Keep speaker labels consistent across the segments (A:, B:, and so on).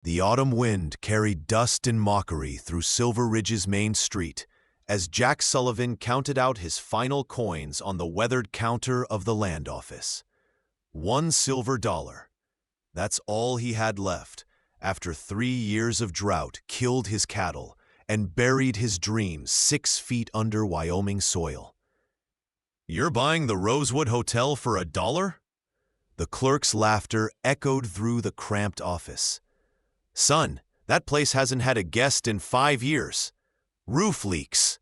A: The autumn wind carried dust and mockery through Silver Ridge's main street as Jack Sullivan counted out his final coins on the weathered counter of the land office. $1 silver. That's all he had left after 3 years of drought killed his cattle and buried his dreams 6 feet under Wyoming soil. "You're buying the Rosewood Hotel for $1? The clerk's laughter echoed through the cramped office. "Son, that place hasn't had a guest in 5 years. Roof leaks.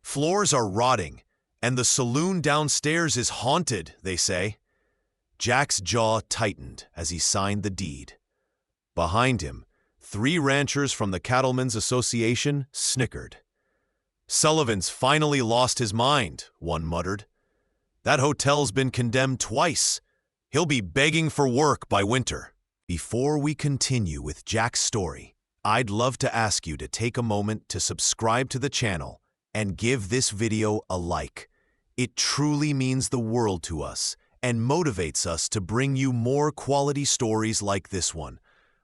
A: Floors are rotting, and the saloon downstairs is haunted, they say." Jack's jaw tightened as he signed the deed. Behind him, 3 ranchers from the Cattlemen's Association snickered. "Sullivan's finally lost his mind," one muttered. "That hotel's been condemned twice. He'll be begging for work by winter." Before we continue with Jack's story, I'd love to ask you to take a moment to subscribe to the channel and give this video a like. It truly means the world to us and motivates us to bring you more quality stories like this one.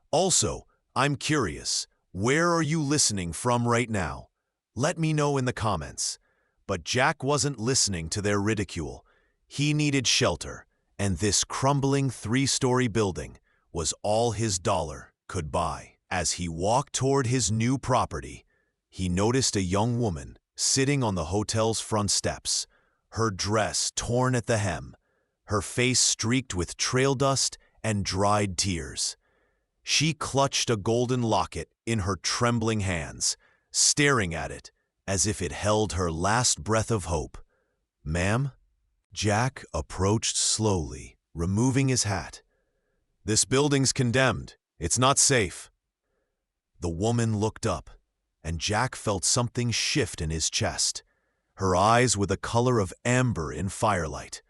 A: Also, I'm curious, where are you listening from right now? Let me know in the comments. But Jack wasn't listening to their ridicule. He needed shelter, and this crumbling 3-story building was all his dollar could buy. As he walked toward his new property, he noticed a young woman sitting on the hotel's front steps, her dress torn at the hem, her face streaked with trail dust and dried tears. She clutched a golden locket in her trembling hands, staring at it as if it held her last breath of hope. "Ma'am?" Jack approached slowly, removing his hat. "This building's condemned. It's not safe." The woman looked up, and Jack felt something shift in his chest. Her eyes were the color of amber in firelight,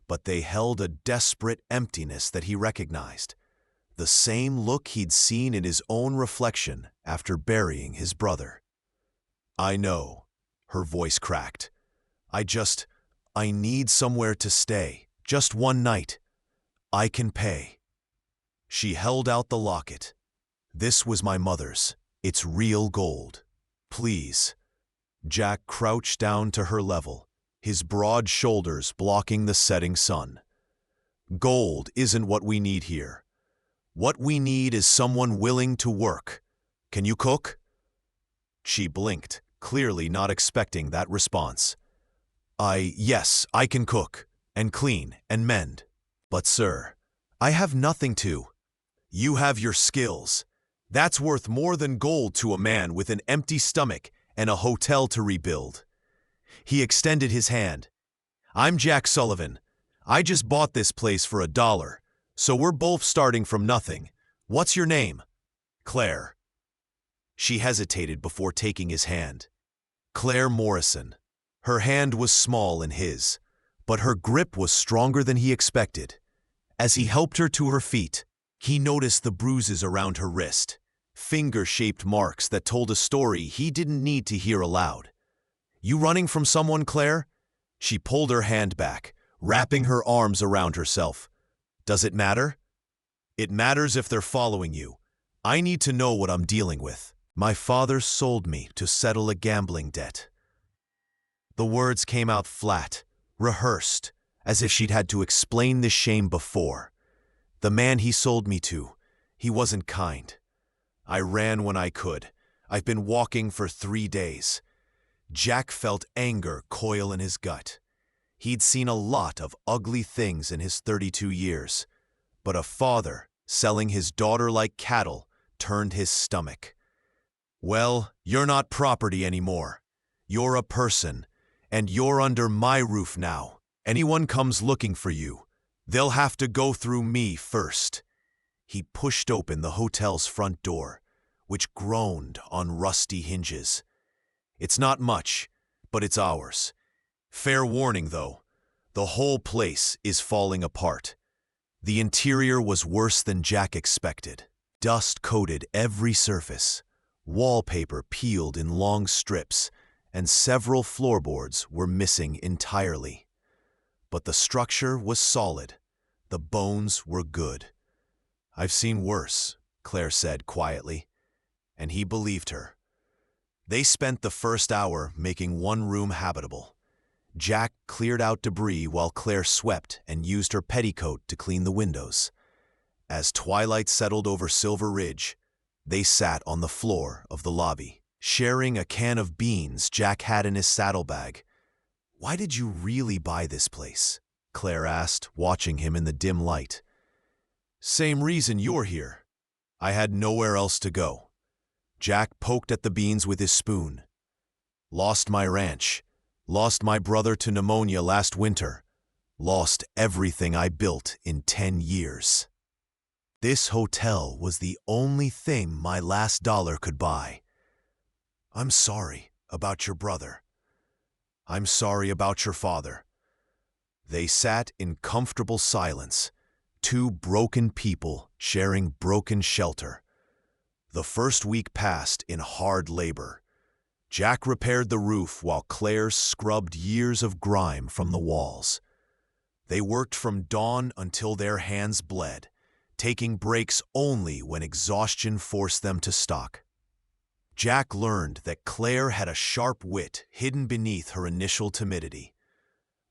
A: but they held a desperate emptiness that he recognized. The same look he'd seen in his own reflection after burying his brother. "I know," her voice cracked. I need somewhere to stay, just one night. I can pay." She held out the locket. "This was my mother's. It's real gold. Please." Jack crouched down to her level, his broad shoulders blocking the setting sun. "Gold isn't what we need here. What we need is someone willing to work. Can you cook?" She blinked, clearly not expecting that response. Yes, I can cook, and clean, and mend. But sir, I have nothing to." "You have your skills. That's worth more than gold to a man with an empty stomach and a hotel to rebuild." He extended his hand. "I'm Jack Sullivan. I just bought this place for $1, so we're both starting from nothing. What's your name?" "Claire." She hesitated before taking his hand. "Claire Morrison." Her hand was small in his, but her grip was stronger than he expected. As he helped her to her feet, he noticed the bruises around her wrist, finger-shaped marks that told a story he didn't need to hear aloud. "You running from someone, Claire?" She pulled her hand back, wrapping her arms around herself. "Does it matter?" "It matters if they're following you. I need to know what I'm dealing with. My father sold me to settle a gambling debt." The words came out flat, rehearsed, as if she'd had to explain this shame before. "The man he sold me to, he wasn't kind. I ran when I could. I've been walking for 3 days." Jack felt anger coil in his gut. He'd seen a lot of ugly things in his 32 years, but a father selling his daughter like cattle turned his stomach. "Well, you're not property anymore. You're a person, and you're under my roof now. Anyone comes looking for you, they'll have to go through me first." He pushed open the hotel's front door, which groaned on rusty hinges. "It's not much, but it's ours. Fair warning, though, the whole place is falling apart." The interior was worse than Jack expected. Dust coated every surface, wallpaper peeled in long strips, and several floorboards were missing entirely. But the structure was solid. The bones were good. "I've seen worse," Claire said quietly, and he believed her. They spent the first hour making one room habitable. Jack cleared out debris while Claire swept and used her petticoat to clean the windows. As twilight settled over Silver Ridge, they sat on the floor of the lobby, sharing a can of beans Jack had in his saddlebag. "Why did you really buy this place?" Claire asked, watching him in the dim light. "Same reason you're here. I had nowhere else to go." Jack poked at the beans with his spoon. "Lost my ranch. Lost my brother to pneumonia last winter. Lost everything I built in 10 years. This hotel was the only thing my last dollar could buy. I'm sorry about your brother. I'm sorry about your father." They sat in comfortable silence, two broken people sharing broken shelter. The first week passed in hard labor. Jack repaired the roof while Claire scrubbed years of grime from the walls. They worked from dawn until their hands bled, taking breaks only when exhaustion forced them to stop. Jack learned that Claire had a sharp wit hidden beneath her initial timidity.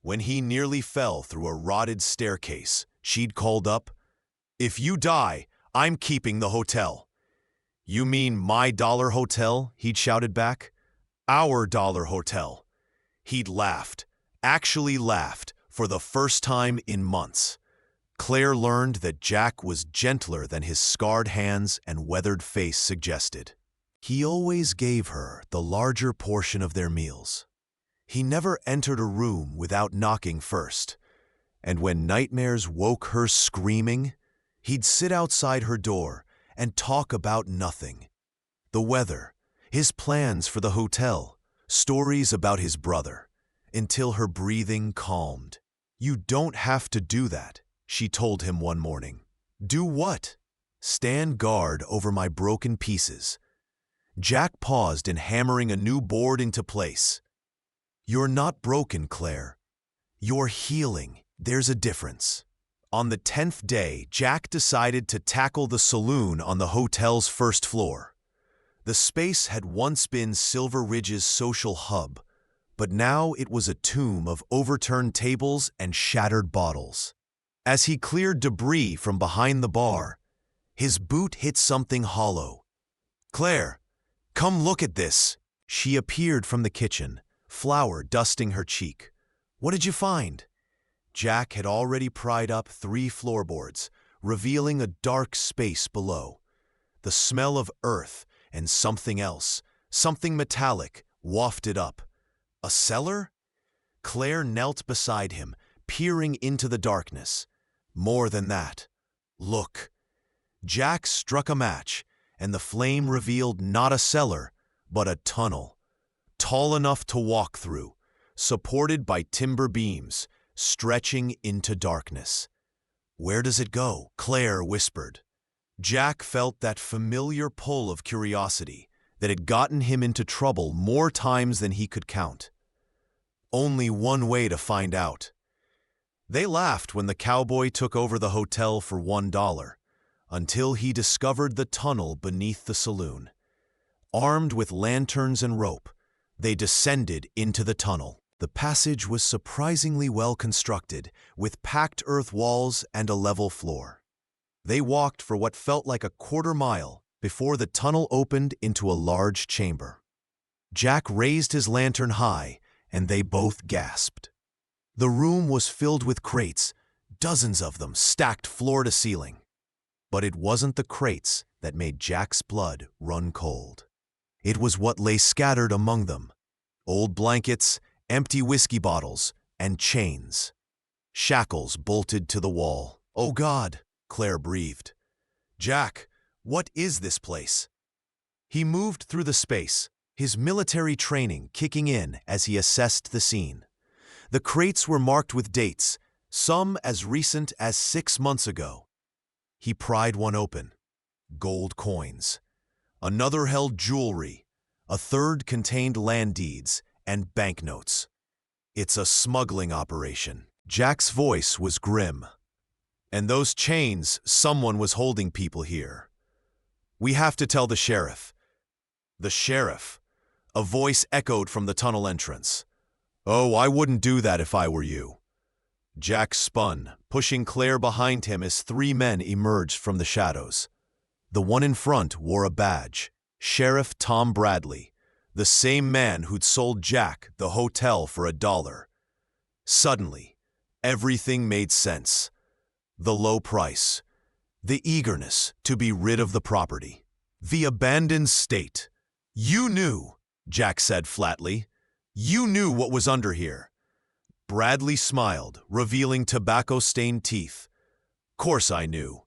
A: When he nearly fell through a rotted staircase, she'd called up, "If you die, I'm keeping the hotel." "You mean my dollar hotel?" he'd shouted back. "Our dollar hotel." He'd laughed, actually laughed, for the first time in months. Claire learned that Jack was gentler than his scarred hands and weathered face suggested. He always gave her the larger portion of their meals. He never entered a room without knocking first, and when nightmares woke her screaming, he'd sit outside her door and talk about nothing. The weather, his plans for the hotel, stories about his brother, until her breathing calmed. "You don't have to do that," she told him one morning. "Do what?" "Stand guard over my broken pieces." Jack paused in hammering a new board into place. "You're not broken, Claire. You're healing. There's a difference." On the 10th day, Jack decided to tackle the saloon on the hotel's first floor. The space had once been Silver Ridge's social hub, but now it was a tomb of overturned tables and shattered bottles. As he cleared debris from behind the bar, his boot hit something hollow. "Claire, come look at this." She appeared from the kitchen, flour dusting her cheek. "What did you find?" Jack had already pried up 3 floorboards, revealing a dark space below. The smell of earth and something else, something metallic, wafted up. A cellar? Claire knelt beside him, peering into the darkness. More than that. "Look." Jack struck a match, and the flame revealed not a cellar, but a tunnel, tall enough to walk through, supported by timber beams, stretching into darkness. "Where does it go?" Claire whispered. Jack felt that familiar pull of curiosity that had gotten him into trouble more times than he could count. Only one way to find out. They laughed when the cowboy took over the hotel for $1, until he discovered the tunnel beneath the saloon. Armed with lanterns and rope, they descended into the tunnel. The passage was surprisingly well constructed, with packed earth walls and a level floor. They walked for what felt like a quarter mile before the tunnel opened into a large chamber. Jack raised his lantern high, and they both gasped. The room was filled with crates, dozens of them stacked floor to ceiling. But it wasn't the crates that made Jack's blood run cold. It was what lay scattered among them: old blankets, empty whiskey bottles, and chains. Shackles bolted to the wall. "Oh God," Claire breathed. "Jack, what is this place?" He moved through the space, his military training kicking in as he assessed the scene. The crates were marked with dates, some as recent as 6 months ago. He pried one open. Gold coins. Another held jewelry. A third contained land deeds and banknotes. "It's a smuggling operation." Jack's voice was grim. "And those chains, someone was holding people here." We have to tell the sheriff. The sheriff? A voice echoed from the tunnel entrance. Oh, I wouldn't do that if I were you. Jack spun, pushing Claire behind him as three men emerged from the shadows. The one in front wore a badge, Sheriff Tom Bradley, the same man who'd sold Jack the hotel for $1. Suddenly, everything made sense. The low price, the eagerness to be rid of the property, the abandoned state. You knew, Jack said flatly. You knew what was under here. Bradley smiled, revealing tobacco-stained teeth. Course I knew.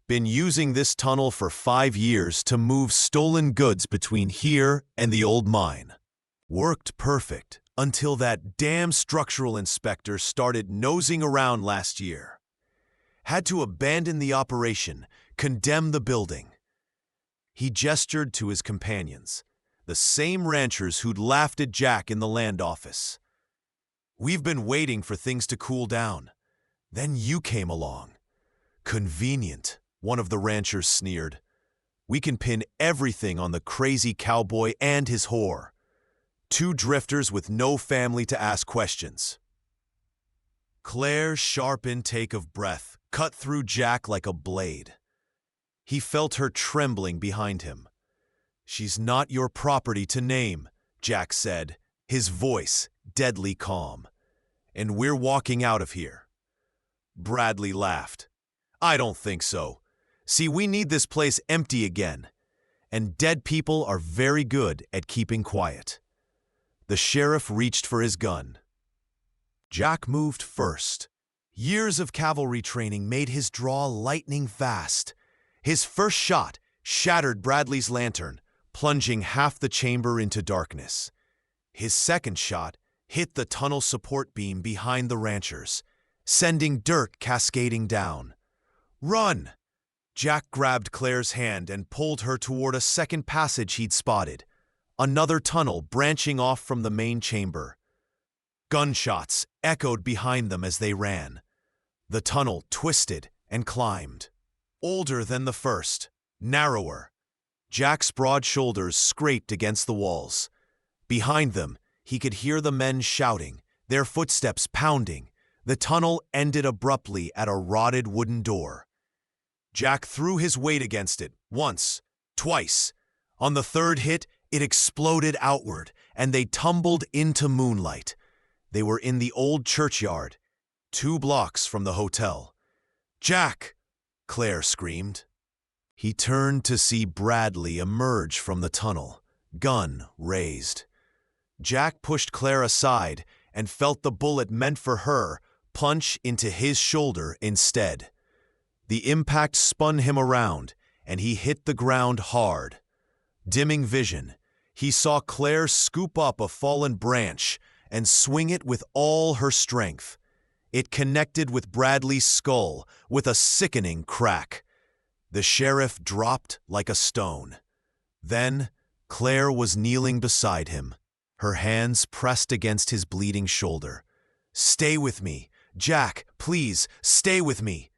A: Been using this tunnel for 5 years to move stolen goods between here and the old mine. Worked perfect until that damn structural inspector started nosing around last year. Had to abandon the operation, condemn the building. He gestured to his companions, the same ranchers who'd laughed at Jack in the land office. We've been waiting for things to cool down. Then you came along. Convenient, one of the ranchers sneered. We can pin everything on the crazy cowboy and his whore. 2 drifters with no family to ask questions. Claire's sharp intake of breath cut through Jack like a blade. He felt her trembling behind him. She's not your property to name, Jack said, his voice deadly calm. And we're walking out of here. Bradley laughed. I don't think so. See, we need this place empty again. And dead people are very good at keeping quiet. The sheriff reached for his gun. Jack moved first. Years of cavalry training made his draw lightning fast. His first shot shattered Bradley's lantern, plunging half the chamber into darkness. His second shot hit the tunnel support beam behind the ranchers, sending dirt cascading down. Run! Jack grabbed Claire's hand and pulled her toward a second passage he'd spotted, another tunnel branching off from the main chamber. Gunshots echoed behind them as they ran. The tunnel twisted and climbed. Older than the first, narrower. Jack's broad shoulders scraped against the walls. Behind them, he could hear the men shouting, their footsteps pounding. The tunnel ended abruptly at a rotted wooden door. Jack threw his weight against it, once, twice. On the third hit, it exploded outward, and they tumbled into moonlight. They were in the old churchyard, 2 blocks from the hotel. Jack! Claire screamed. He turned to see Bradley emerge from the tunnel, gun raised. Jack pushed Claire aside and felt the bullet meant for her punch into his shoulder instead. The impact spun him around, and he hit the ground hard. Dimming vision, he saw Claire scoop up a fallen branch and swing it with all her strength. It connected with Bradley's skull with a sickening crack. The sheriff dropped like a stone. Then, Claire was kneeling beside him, her hands pressed against his bleeding shoulder. Stay with me. Jack, please, stay with me.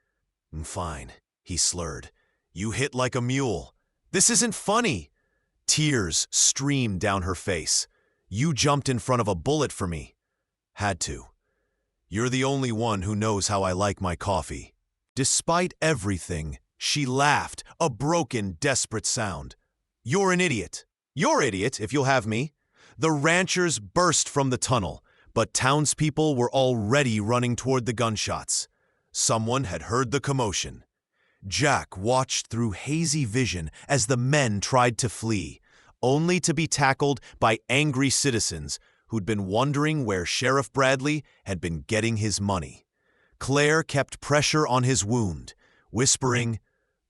A: Fine, he slurred. You hit like a mule. This isn't funny. Tears streamed down her face. You jumped in front of a bullet for me. Had to. You're the only one who knows how I like my coffee. Despite everything, she laughed, a broken, desperate sound. You're an idiot. You're idiot, if you'll have me. The ranchers burst from the tunnel, but townspeople were already running toward the gunshots. Someone had heard the commotion. Jack watched through hazy vision as the men tried to flee, only to be tackled by angry citizens who'd been wondering where Sheriff Bradley had been getting his money. Claire kept pressure on his wound, whispering,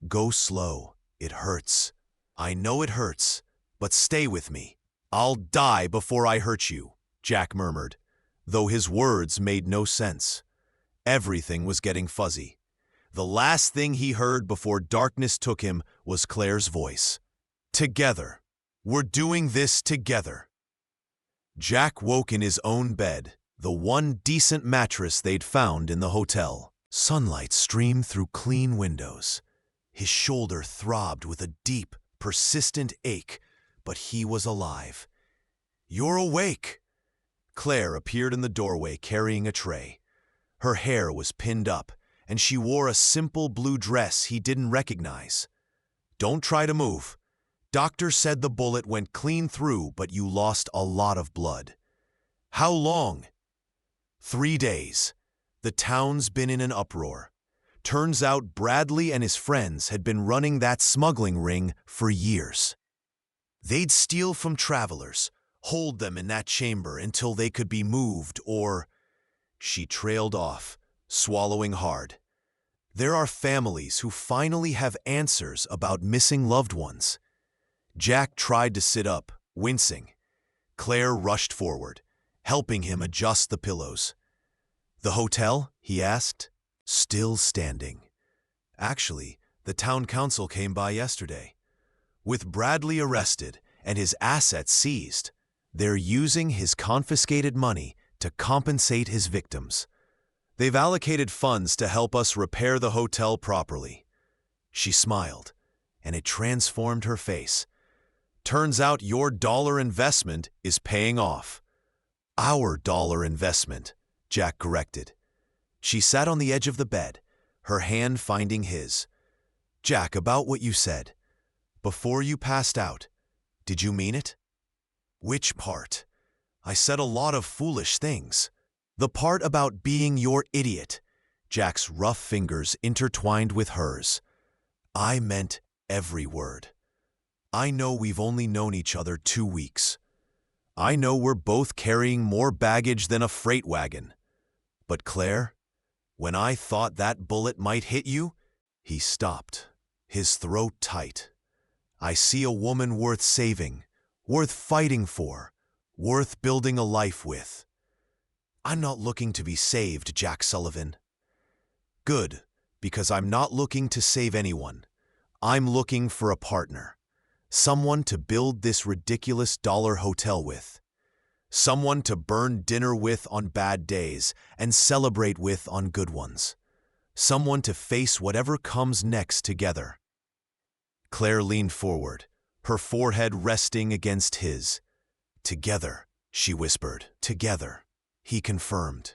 A: Go slow, it hurts. I know it hurts, but stay with me. I'll die before I hurt you, Jack murmured, though his words made no sense. Everything was getting fuzzy. The last thing he heard before darkness took him was Claire's voice. Together. We're doing this together. Jack woke in his own bed, the one decent mattress they'd found in the hotel. Sunlight streamed through clean windows. His shoulder throbbed with a deep, persistent ache, but he was alive. "You're awake!" Claire appeared in the doorway carrying a tray. Her hair was pinned up, and she wore a simple blue dress he didn't recognize. "Don't try to move. Doctor said the bullet went clean through, but you lost a lot of blood." "How long?" 3 days. The town's been in an uproar. Turns out Bradley and his friends had been running that smuggling ring for years. They'd steal from travelers, hold them in that chamber until they could be moved or... She trailed off, swallowing hard. There are families who finally have answers about missing loved ones. Jack tried to sit up, wincing. Claire rushed forward, helping him adjust the pillows. "The hotel?" he asked. "Still standing. Actually, the town council came by yesterday. With Bradley arrested and his assets seized, they're using his confiscated money to compensate his victims. They've allocated funds to help us repair the hotel properly." She smiled, and it transformed her face. "Turns out your dollar investment is paying off." "Our dollar investment," Jack corrected. She sat on the edge of the bed, her hand finding his. "Jack, about what you said. Before you passed out, did you mean it?" "Which part?" "I said a lot of foolish things." "The part about being your idiot." Jack's rough fingers intertwined with hers. "I meant every word. I know we've only known each other 2 weeks. I know we're both carrying more baggage than a freight wagon. But Claire, when I thought that bullet might hit you..." He stopped, his throat tight. "I see a woman worth saving, worth fighting for, worth building a life with." "I'm not looking to be saved, Jack Sullivan." "Good, because I'm not looking to save anyone. I'm looking for a partner. Someone to build this ridiculous dollar hotel with. Someone to burn dinner with on bad days and celebrate with on good ones. Someone to face whatever comes next together." Claire leaned forward, her forehead resting against his. "Together," she whispered. "Together," he confirmed.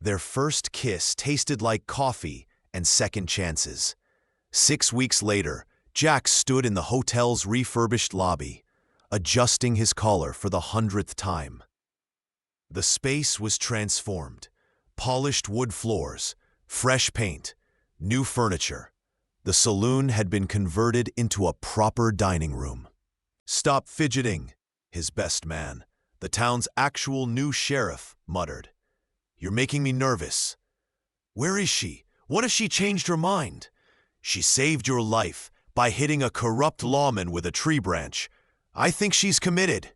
A: Their first kiss tasted like coffee and second chances. 6 weeks later, Jack stood in the hotel's refurbished lobby, adjusting his collar for the 100th time. The space was transformed. Polished wood floors, fresh paint, new furniture. The saloon had been converted into a proper dining room. "Stop fidgeting," his best man, the town's actual new sheriff, muttered. "You're making me nervous." "Where is she? What if she changed her mind?" "She saved your life by hitting a corrupt lawman with a tree branch. I think she's committed."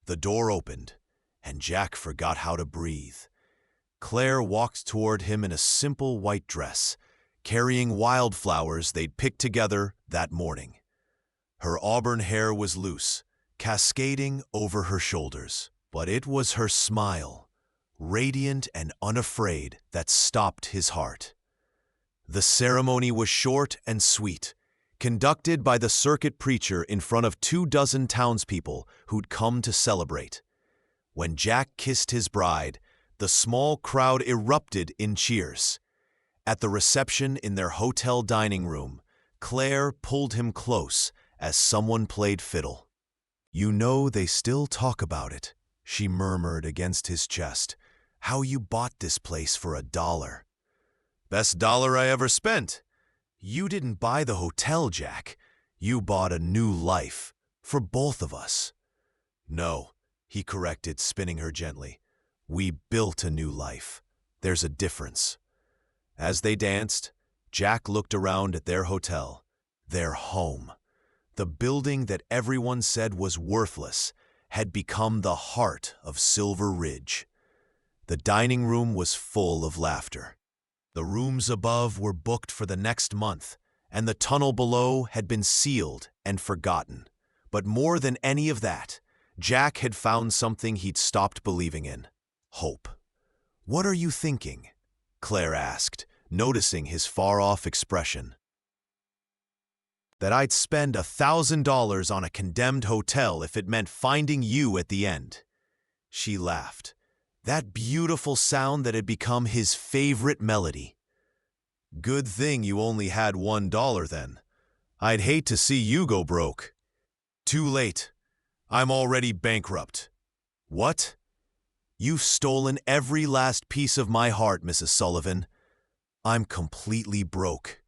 A: The door opened, and Jack forgot how to breathe. Claire walked toward him in a simple white dress, carrying wildflowers they'd picked together that morning. Her auburn hair was loose, cascading over her shoulders. But it was her smile, radiant and unafraid, that stopped his heart. The ceremony was short and sweet, conducted by the circuit preacher in front of 24 townspeople who'd come to celebrate. When Jack kissed his bride, the small crowd erupted in cheers. At the reception in their hotel dining room, Claire pulled him close as someone played fiddle. "You know they still talk about it," she murmured against his chest. "How you bought this place for $1. "Best dollar I ever spent." "You didn't buy the hotel, Jack. You bought a new life, for both of us." "No," he corrected, spinning her gently. "We built a new life. There's a difference." As they danced, Jack looked around at their hotel, their home. The building that everyone said was worthless had become the heart of Silver Ridge. The dining room was full of laughter. The rooms above were booked for the next month, and the tunnel below had been sealed and forgotten. But more than any of that, Jack had found something he'd stopped believing in: hope. "What are you thinking?" Claire asked, noticing his far-off expression. that I'd spend $1,000 on a condemned hotel if it meant finding you at the end. She laughed, that beautiful sound that had become his favorite melody. Good thing you only had $1 then. I'd hate to see you go broke. Too late. I'm already bankrupt. What? You've stolen every last piece of my heart, Mrs. Sullivan. I'm completely broke.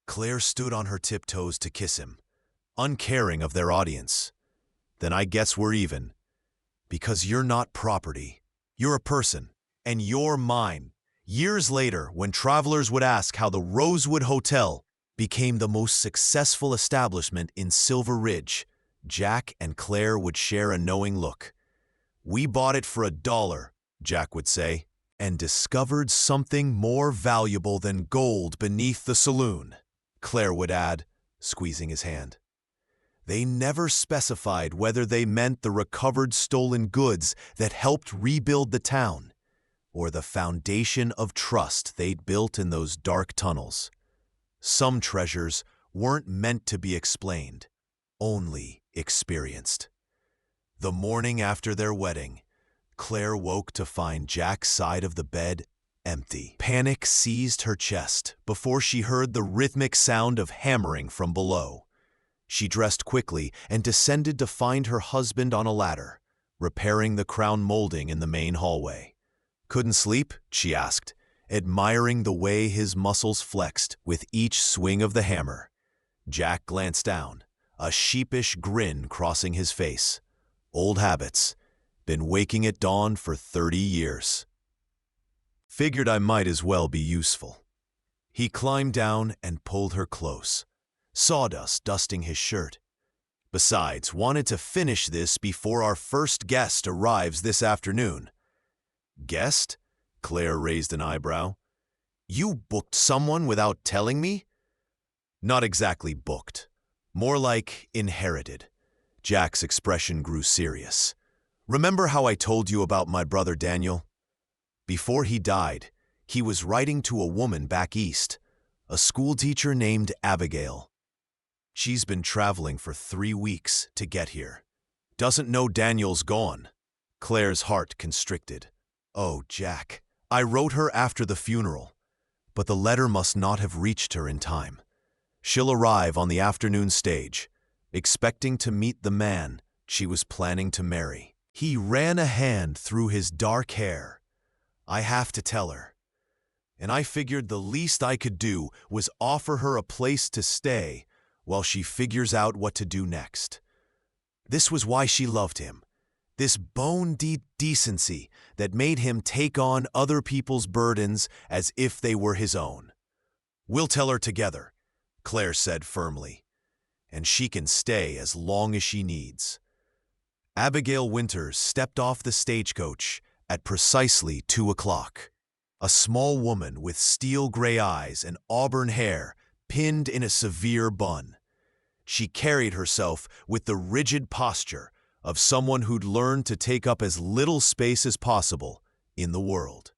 A: Claire stood on her tiptoes to kiss him, uncaring of their audience. Then I guess we're even. Because you're not property. You're a person, and you're mine. Years later, when travelers would ask how the Rosewood Hotel became the most successful establishment in Silver Ridge, Jack and Claire would share a knowing look. We bought it for $1, Jack would say, and discovered something more valuable than gold beneath the saloon, Claire would add, squeezing his hand. They never specified whether they meant the recovered stolen goods that helped rebuild the town, or the foundation of trust they'd built in those dark tunnels. Some treasures weren't meant to be explained, only experienced. The morning after their wedding, Claire woke to find Jack's side of the bed empty. Panic seized her chest before she heard the rhythmic sound of hammering from below. She dressed quickly and descended to find her husband on a ladder, repairing the crown molding in the main hallway. Couldn't sleep? She asked, admiring the way his muscles flexed with each swing of the hammer. Jack glanced down, a sheepish grin crossing his face. Old habits. Been waking at dawn for 30 years. Figured I might as well be useful. He climbed down and pulled her close, sawdust dusting his shirt. Besides, wanted to finish this before our first guest arrives this afternoon. Guest? Claire raised an eyebrow. You booked someone without telling me? Not exactly booked. More like inherited. Jack's expression grew serious. Remember how I told you about my brother Daniel? Before he died, he was writing to a woman back east, a schoolteacher named Abigail. She's been traveling for 3 weeks to get here. Doesn't know Daniel's gone. Claire's heart constricted. Oh, Jack, I wrote her after the funeral, but the letter must not have reached her in time. She'll arrive on the afternoon stage, expecting to meet the man she was planning to marry. He ran a hand through his dark hair. I have to tell her. And I figured the least I could do was offer her a place to stay while she figures out what to do next. This was why she loved him. This bone-deep decency that made him take on other people's burdens as if they were his own. We'll tell her together, Claire said firmly, and she can stay as long as she needs. Abigail Winters stepped off the stagecoach at precisely 2 o'clock. A small woman with steel-gray eyes and auburn hair pinned in a severe bun. She carried herself with the rigid posture of someone who'd learned to take up as little space as possible in the world.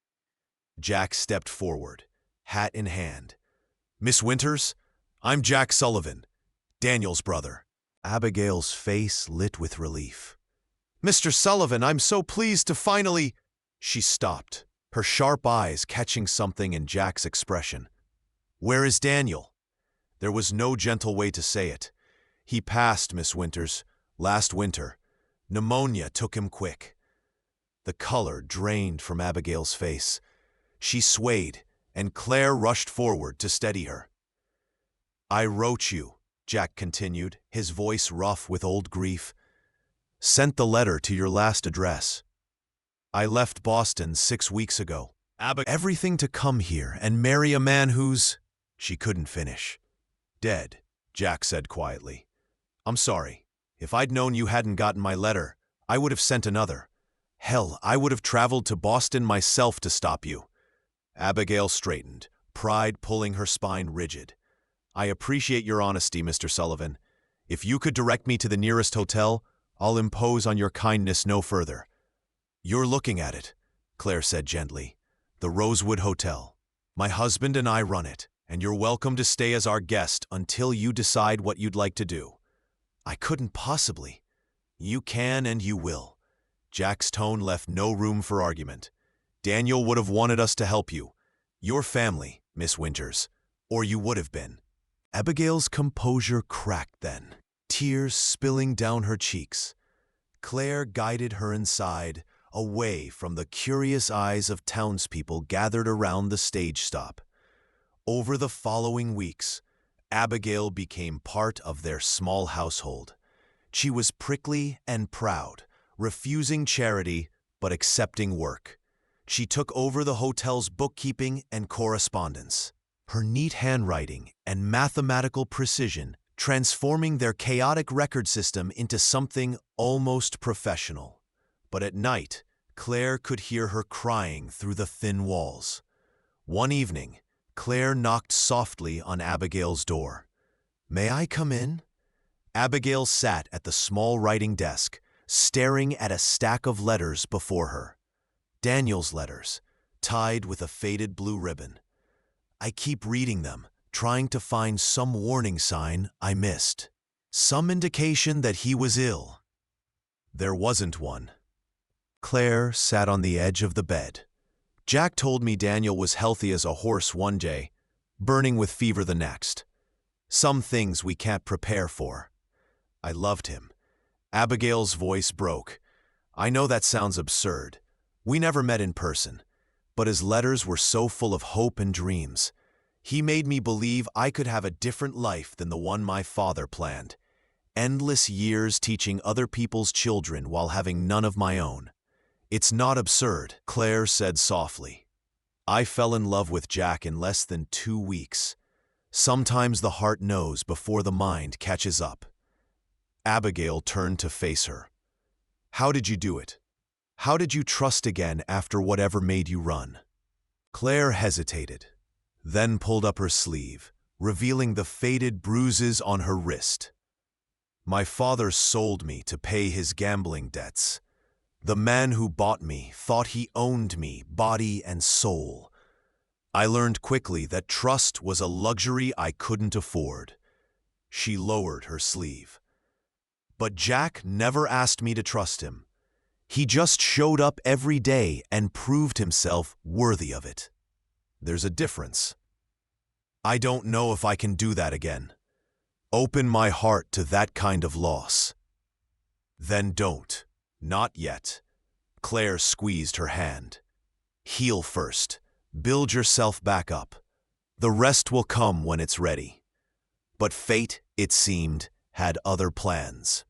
A: Jack stepped forward, hat in hand. Miss Winters, I'm Jack Sullivan, Daniel's brother. Abigail's face lit with relief. Mr. Sullivan, I'm so pleased to finally... She stopped, her sharp eyes catching something in Jack's expression. Where is Daniel? There was no gentle way to say it. He passed, Miss Winters, last winter. Pneumonia took him quick. The color drained from Abigail's face. She swayed, and Claire rushed forward to steady her. I wrote you, Jack continued, his voice rough with old grief. Sent the letter to your last address. I left Boston 6 weeks ago. Everything to come here and marry a man who's... She couldn't finish. Dead, Jack said quietly. I'm sorry. If I'd known you hadn't gotten my letter, I would have sent another. Hell, I would have traveled to Boston myself to stop you. Abigail straightened, pride pulling her spine rigid. I appreciate your honesty, Mr. Sullivan. If you could direct me to the nearest hotel, I'll impose on your kindness no further. You're looking at it, Claire said gently. The Rosewood Hotel. My husband and I run it. and you're welcome to stay as our guest until you decide what you'd like to do. I couldn't possibly. You can and you will. Jack's tone left no room for argument. Daniel would have wanted us to help you. Your family, Miss Winters, or you would have been. Abigail's composure cracked then, tears spilling down her cheeks. Claire guided her inside, away from the curious eyes of townspeople gathered around the stage stop. Over the following weeks, Abigail became part of their small household. She was prickly and proud, refusing charity but accepting work. She took over the hotel's bookkeeping and correspondence. Her neat handwriting and mathematical precision transforming their chaotic record system into something almost professional. But at night, Claire could hear her crying through the thin walls. One evening, Claire knocked softly on Abigail's door. "May I come in?" Abigail sat at the small writing desk, staring at a stack of letters before her. Daniel's letters, tied with a faded blue ribbon. "I keep reading them, trying to find some warning sign I missed. Some indication that he was ill." There wasn't one. Claire sat on the edge of the bed. "Jack told me Daniel was healthy as a horse one day, burning with fever the next. Some things we can't prepare for." I loved him. Abigail's voice broke. "I know that sounds absurd. We never met in person, but his letters were so full of hope and dreams. He made me believe I could have a different life than the one my father planned. Endless years teaching other people's children while having none of my own. It's not absurd," Claire said softly. "I fell in love with Jack in less than 2 weeks. Sometimes the heart knows before the mind catches up." Abigail turned to face her. "How did you do it? How did you trust again after whatever made you run?" Claire hesitated, then pulled up her sleeve, revealing the faded bruises on her wrist. "My father sold me to pay his gambling debts. The man who bought me thought he owned me, body and soul. I learned quickly that trust was a luxury I couldn't afford." She lowered her sleeve. "But Jack never asked me to trust him. He just showed up every day and proved himself worthy of it. There's a difference. I don't know if I can do that again. Open my heart to that kind of loss." "Then don't. Not yet." Claire squeezed her hand. "Heal first. Build yourself back up. The rest will come when it's ready." But fate, it seemed, had other plans.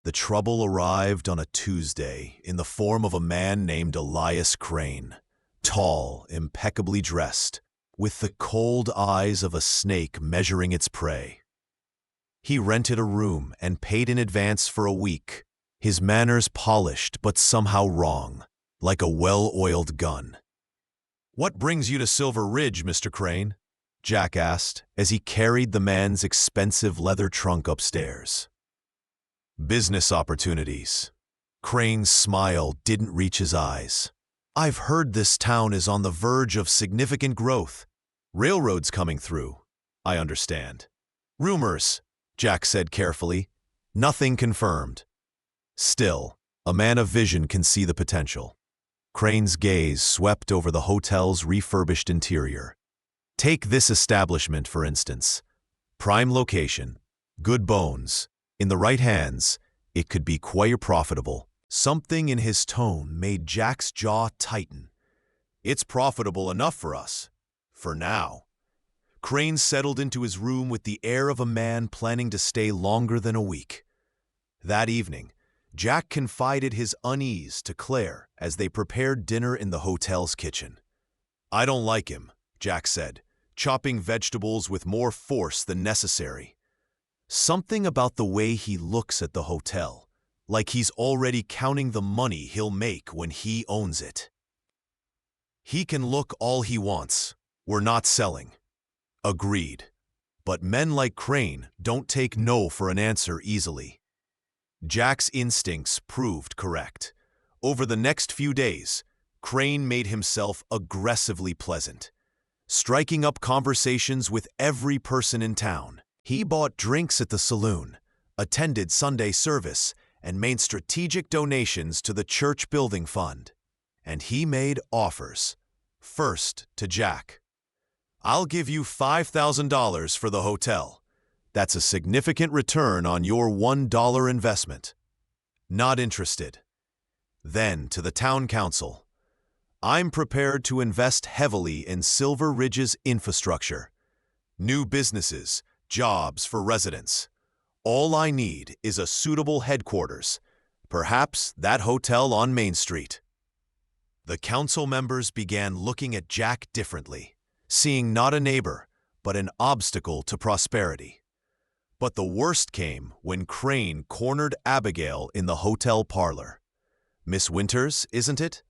A: The trouble arrived on a Tuesday in the form of a man named Elias Crane, tall, impeccably dressed, with the cold eyes of a snake measuring its prey. He rented a room and paid in advance for a week, his manners polished but somehow wrong, like a well-oiled gun. "What brings you to Silver Ridge, Mr. Crane?" Jack asked as he carried the man's expensive leather trunk upstairs. "Business opportunities." Crane's smile didn't reach his eyes. "I've heard this town is on the verge of significant growth. Railroads coming through, I understand." "Rumors," Jack said carefully. "Nothing confirmed." Still, a man of vision can see the potential. Crane's gaze swept over the hotel's refurbished interior. Take this establishment, for instance. Prime location, good bones. In the right hands, it could be quite profitable. Something in his tone made Jack's jaw tighten. "It's profitable enough for us. For now." Crane settled into his room with the air of a man planning to stay longer than a week. That evening, Jack confided his unease to Claire as they prepared dinner in the hotel's kitchen. "I don't like him," Jack said, chopping vegetables with more force than necessary. "Something about the way he looks at the hotel, like he's already counting the money he'll make when he owns it." "He can look all he wants. We're not selling." "Agreed. But men like Crane don't take no for an answer easily." Jack's instincts proved correct. Over the next few days, Crane made himself aggressively pleasant. striking up conversations with every person in town. He bought drinks at the saloon, attended Sunday service, and made strategic donations to the church building fund. And he made offers. First to Jack. "I'll give you $5,000 for the hotel. That's a significant return on your $1 investment." Not interested. Then to the town council. "I'm prepared to invest heavily in Silver Ridge's infrastructure. New businesses, jobs for residents. All I need is a suitable headquarters, perhaps that hotel on Main Street." The council members began looking at Jack differently, seeing not a neighbor, but an obstacle to prosperity. But the worst came when Crane cornered Abigail in the hotel parlor. "Miss Winters, isn't it?"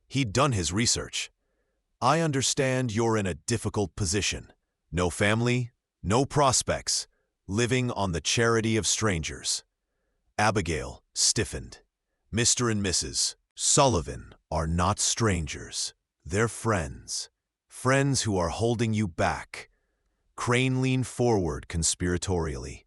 A: He'd done his research. "I understand you're in a difficult position. No family, no prospects, living on the charity of strangers." Abigail stiffened. "Mr. and Mrs. Sullivan are not strangers. They're friends. Friends who are holding you back." Crane leaned forward conspiratorially.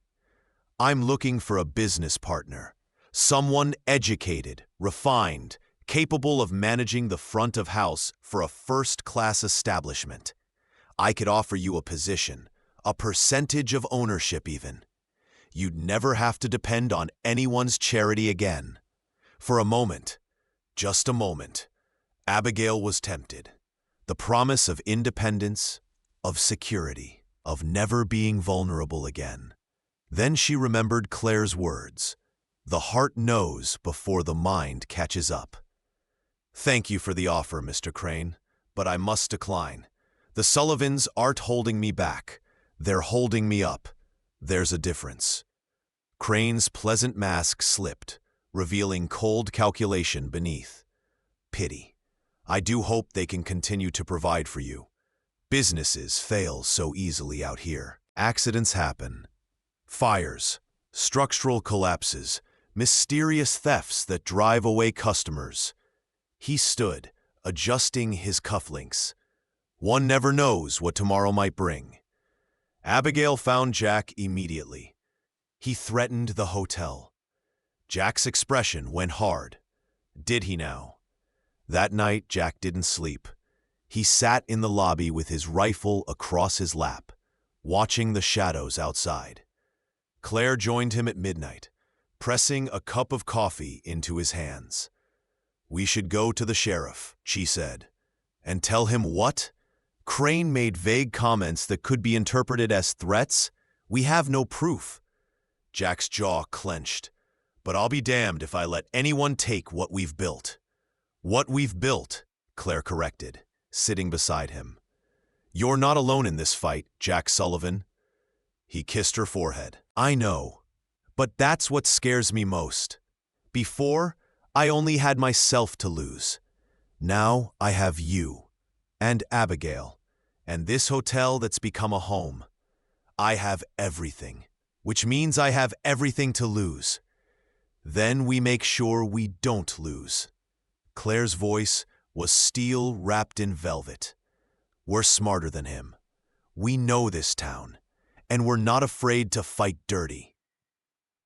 A: "I'm looking for a business partner. Someone educated, refined, capable of managing the front of house for a first-class establishment. I could offer you a position, a percentage of ownership even. You'd never have to depend on anyone's charity again." For a moment, just a moment, Abigail was tempted. The promise of independence, of security, of never being vulnerable again. Then she remembered Claire's words. The heart knows before the mind catches up. "Thank you for the offer, Mr. Crane, but I must decline. The Sullivans aren't holding me back. They're holding me up. There's a difference." Crane's pleasant mask slipped, revealing cold calculation beneath. "Pity. I do hope they can continue to provide for you. Businesses fail so easily out here. Accidents happen. Fires, structural collapses, mysterious thefts that drive away customers." He stood, adjusting his cufflinks. One never knows what tomorrow might bring. Abigail found Jack immediately. He threatened the hotel. Jack's expression went hard. Did he now? That night, Jack didn't sleep. He sat in the lobby with his rifle across his lap, watching the shadows outside. Claire joined him at midnight, pressing a cup of coffee into his hands. "We should go to the sheriff," she said. "And tell him what?" Crane made vague comments that could be interpreted as threats. "We have no proof." Jack's jaw clenched. "But I'll be damned if I let anyone take what we've built." "What we've built," Claire corrected, sitting beside him. "You're not alone in this fight, Jack Sullivan." He kissed her forehead. "I know, but that's what scares me most. Before, I only had myself to lose. Now I have you, and Abigail, and this hotel that's become a home. I have everything, which means I have everything to lose. Then we make sure we don't lose." Claire's voice was steel wrapped in velvet. "We're smarter than him. We know this town, and we're not afraid to fight dirty."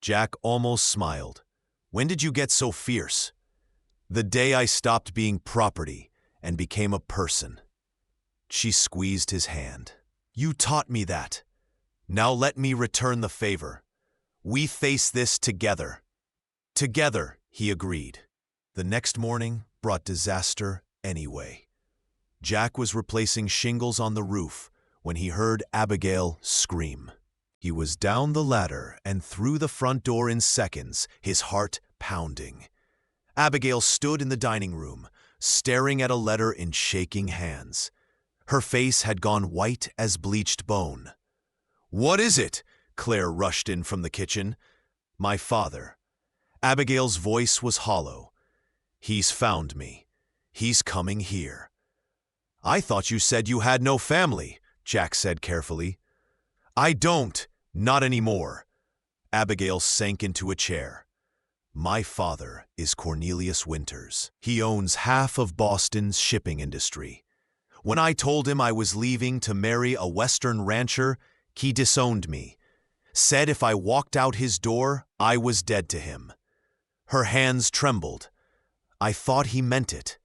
A: Jack almost smiled. "When did you get so fierce?" "The day I stopped being property and became a person." She squeezed his hand. "You taught me that. Now let me return the favor. We face this together." "Together," he agreed. The next morning brought disaster anyway. Jack was replacing shingles on the roof when he heard Abigail scream. He was down the ladder and through the front door in seconds, his heart pounding. Abigail stood in the dining room, staring at a letter in shaking hands. Her face had gone white as bleached bone. "What is it?" Claire rushed in from the kitchen. "My father." Abigail's voice was hollow. "He's found me. He's coming here." "I thought you said you had no family," Jack said carefully. "I don't. Not anymore." Abigail sank into a chair. "My father is Cornelius Winters. He owns half of Boston's shipping industry. When I told him I was leaving to marry a Western rancher, he disowned me. Said if I walked out his door, I was dead to him. Her hands trembled. I thought he meant it.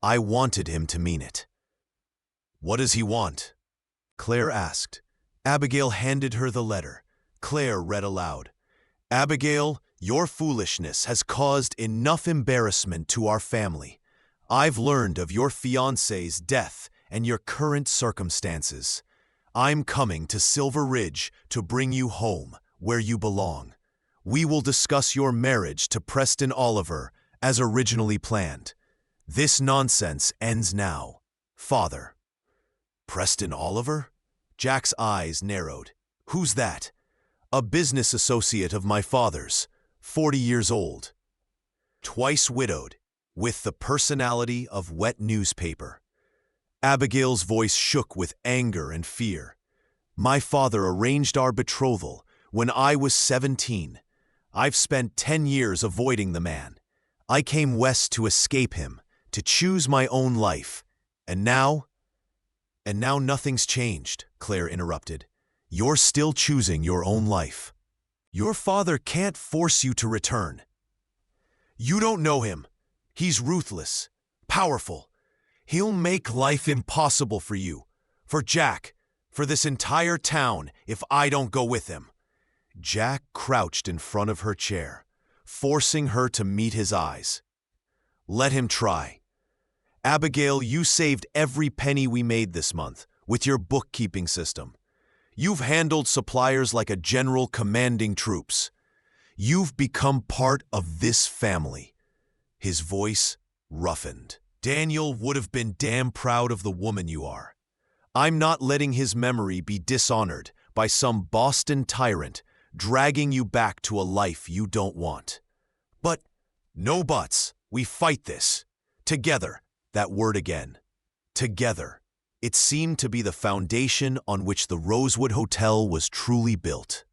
A: I wanted him to mean it. What does he want? Claire asked. Abigail handed her the letter. Claire read aloud. Abigail, your foolishness has caused enough embarrassment to our family. I've learned of your fiancé's death and your current circumstances. I'm coming to Silver Ridge to bring you home, where you belong. We will discuss your marriage to Preston Oliver as originally planned. This nonsense ends now. Father. Preston Oliver? Jack's eyes narrowed. Who's that? A business associate of my father's, 40 years old. Twice widowed, with the personality of wet newspaper. Abigail's voice shook with anger and fear. My father arranged our betrothal when I was 17. I've spent 10 years avoiding the man. I came west to escape him, to choose my own life. And now nothing's changed, Claire interrupted. You're still choosing your own life. Your father can't force you to return. You don't know him. He's ruthless, powerful. He'll make life impossible for you, for Jack, for this entire town if I don't go with him. Jack crouched in front of her chair, forcing her to meet his eyes. Let him try. Abigail, you saved every penny we made this month with your bookkeeping system. You've handled suppliers like a general commanding troops. You've become part of this family. His voice roughened. Daniel would have been damn proud of the woman you are. I'm not letting his memory be dishonored by some Boston tyrant dragging you back to a life you don't want. But, no buts, we fight this. Together, that word again. Together. It seemed to be the foundation on which the Rosewood Hotel was truly built.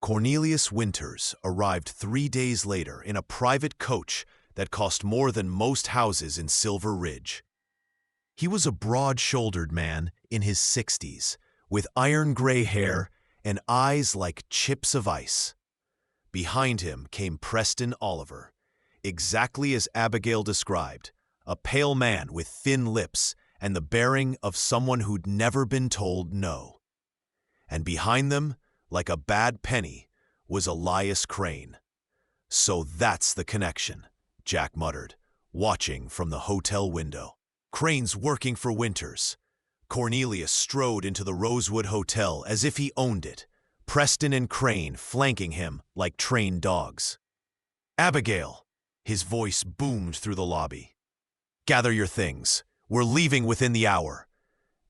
A: Cornelius Winters arrived 3 days later in a private coach that cost more than most houses in Silver Ridge. He was a broad-shouldered man in his 60s, with iron-gray hair and eyes like chips of ice. Behind him came Preston Oliver, exactly as Abigail described, a pale man with thin lips and the bearing of someone who'd never been told no. And behind them, like a bad penny, was Elias Crane. So that's the connection, Jack muttered, watching from the hotel window. Crane's working for Winters. Cornelius strode into the Rosewood Hotel as if he owned it, Preston and Crane flanking him like trained dogs. Abigail! His voice boomed through the lobby. Gather your things. We're leaving within the hour.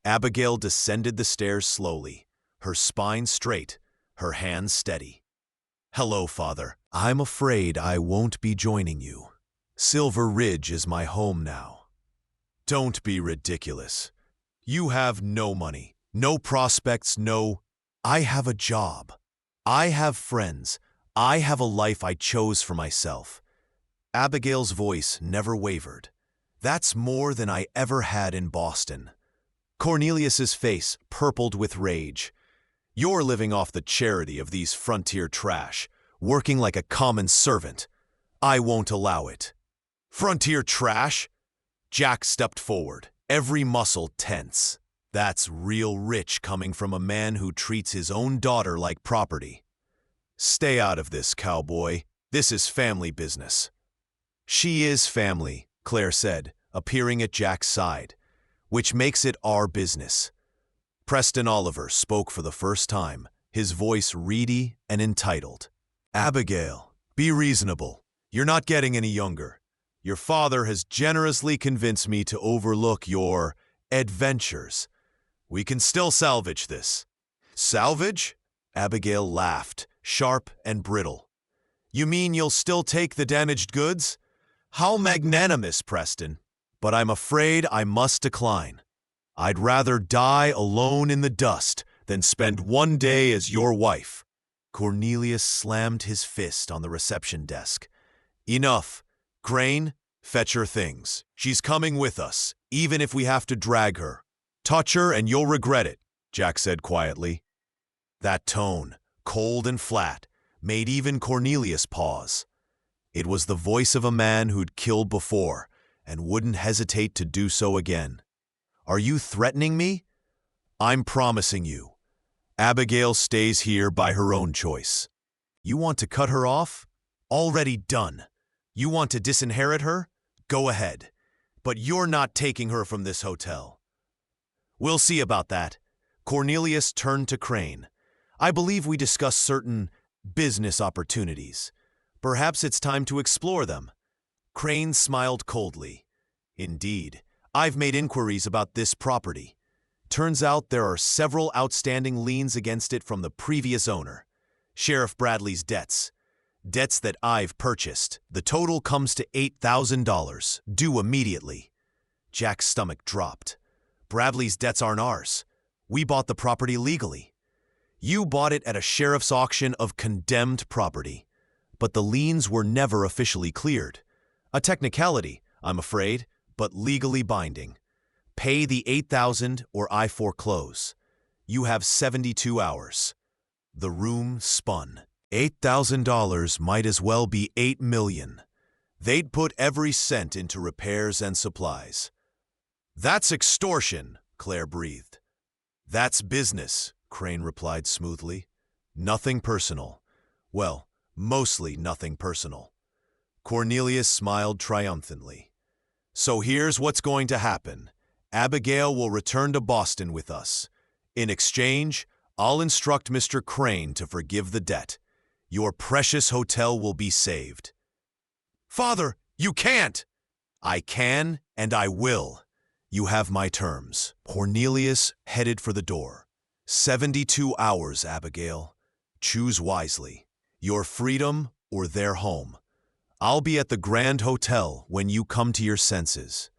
A: Abigail descended the stairs slowly, her spine straight, her hands steady. Hello, Father. I'm afraid I won't be joining you. Silver Ridge is my home now. Don't be ridiculous. You have no money, no prospects, I have a job. I have friends. I have a life I chose for myself. Abigail's voice never wavered. That's more than I ever had in Boston. Cornelius's face purpled with rage. You're living off the charity of these frontier trash, working like a common servant. I won't allow it. Frontier trash? Jack stepped forward, every muscle tense. That's real rich coming from a man who treats his own daughter like property. Stay out of this, cowboy. This is family business. She is family, Claire said, appearing at Jack's side, which makes it our business. Preston Oliver spoke for the first time, his voice reedy and entitled. Abigail, be reasonable. You're not getting any younger. Your father has generously convinced me to overlook your adventures. We can still salvage this. Salvage? Abigail laughed, sharp and brittle. You mean you'll still take the damaged goods? How magnanimous, Preston. But I'm afraid I must decline. I'd rather die alone in the dust than spend one day as your wife. Cornelius slammed his fist on the reception desk. Enough. Crane, Fetch her things. She's coming with us, even if we have to drag her. Touch her and you'll regret it, Jack said quietly. That tone, cold and flat, made even Cornelius pause. It was the voice of a man who'd killed before and wouldn't hesitate to do so again. Are you threatening me? I'm promising you. Abigail stays here by her own choice. You want to cut her off? Already done. You want to disinherit her? Go ahead. But you're not taking her from this hotel. We'll see about that. Cornelius turned to Crane. I believe we discussed certain business opportunities. Perhaps it's time to explore them. Crane smiled coldly. Indeed, I've made inquiries about this property. Turns out there are several outstanding liens against it from the previous owner. Sheriff Bradley's debts. Debts that I've purchased. The total comes to $8,000, due immediately. Jack's stomach dropped. Bradley's debts aren't ours. We bought the property legally. You bought it at a sheriff's auction of condemned property. But the liens were never officially cleared. A technicality, I'm afraid, but legally binding. Pay the $8,000 or I foreclose. You have 72 hours. The room spun. $8,000 might as well be $8 million. They'd put every cent into repairs and supplies. That's extortion, Claire breathed. That's business, Crane replied smoothly. Nothing personal. Well, mostly nothing personal. Cornelius smiled triumphantly. So here's what's going to happen. Abigail will return to Boston with us. In exchange, I'll instruct Mr. Crane to forgive the debt. Your precious hotel will be saved. Father, you can't! I can and I will. You have my terms. Cornelius headed for the door. 72 hours, Abigail. Choose wisely. Your freedom or their home. I'll be at the Grand Hotel when you come to your senses.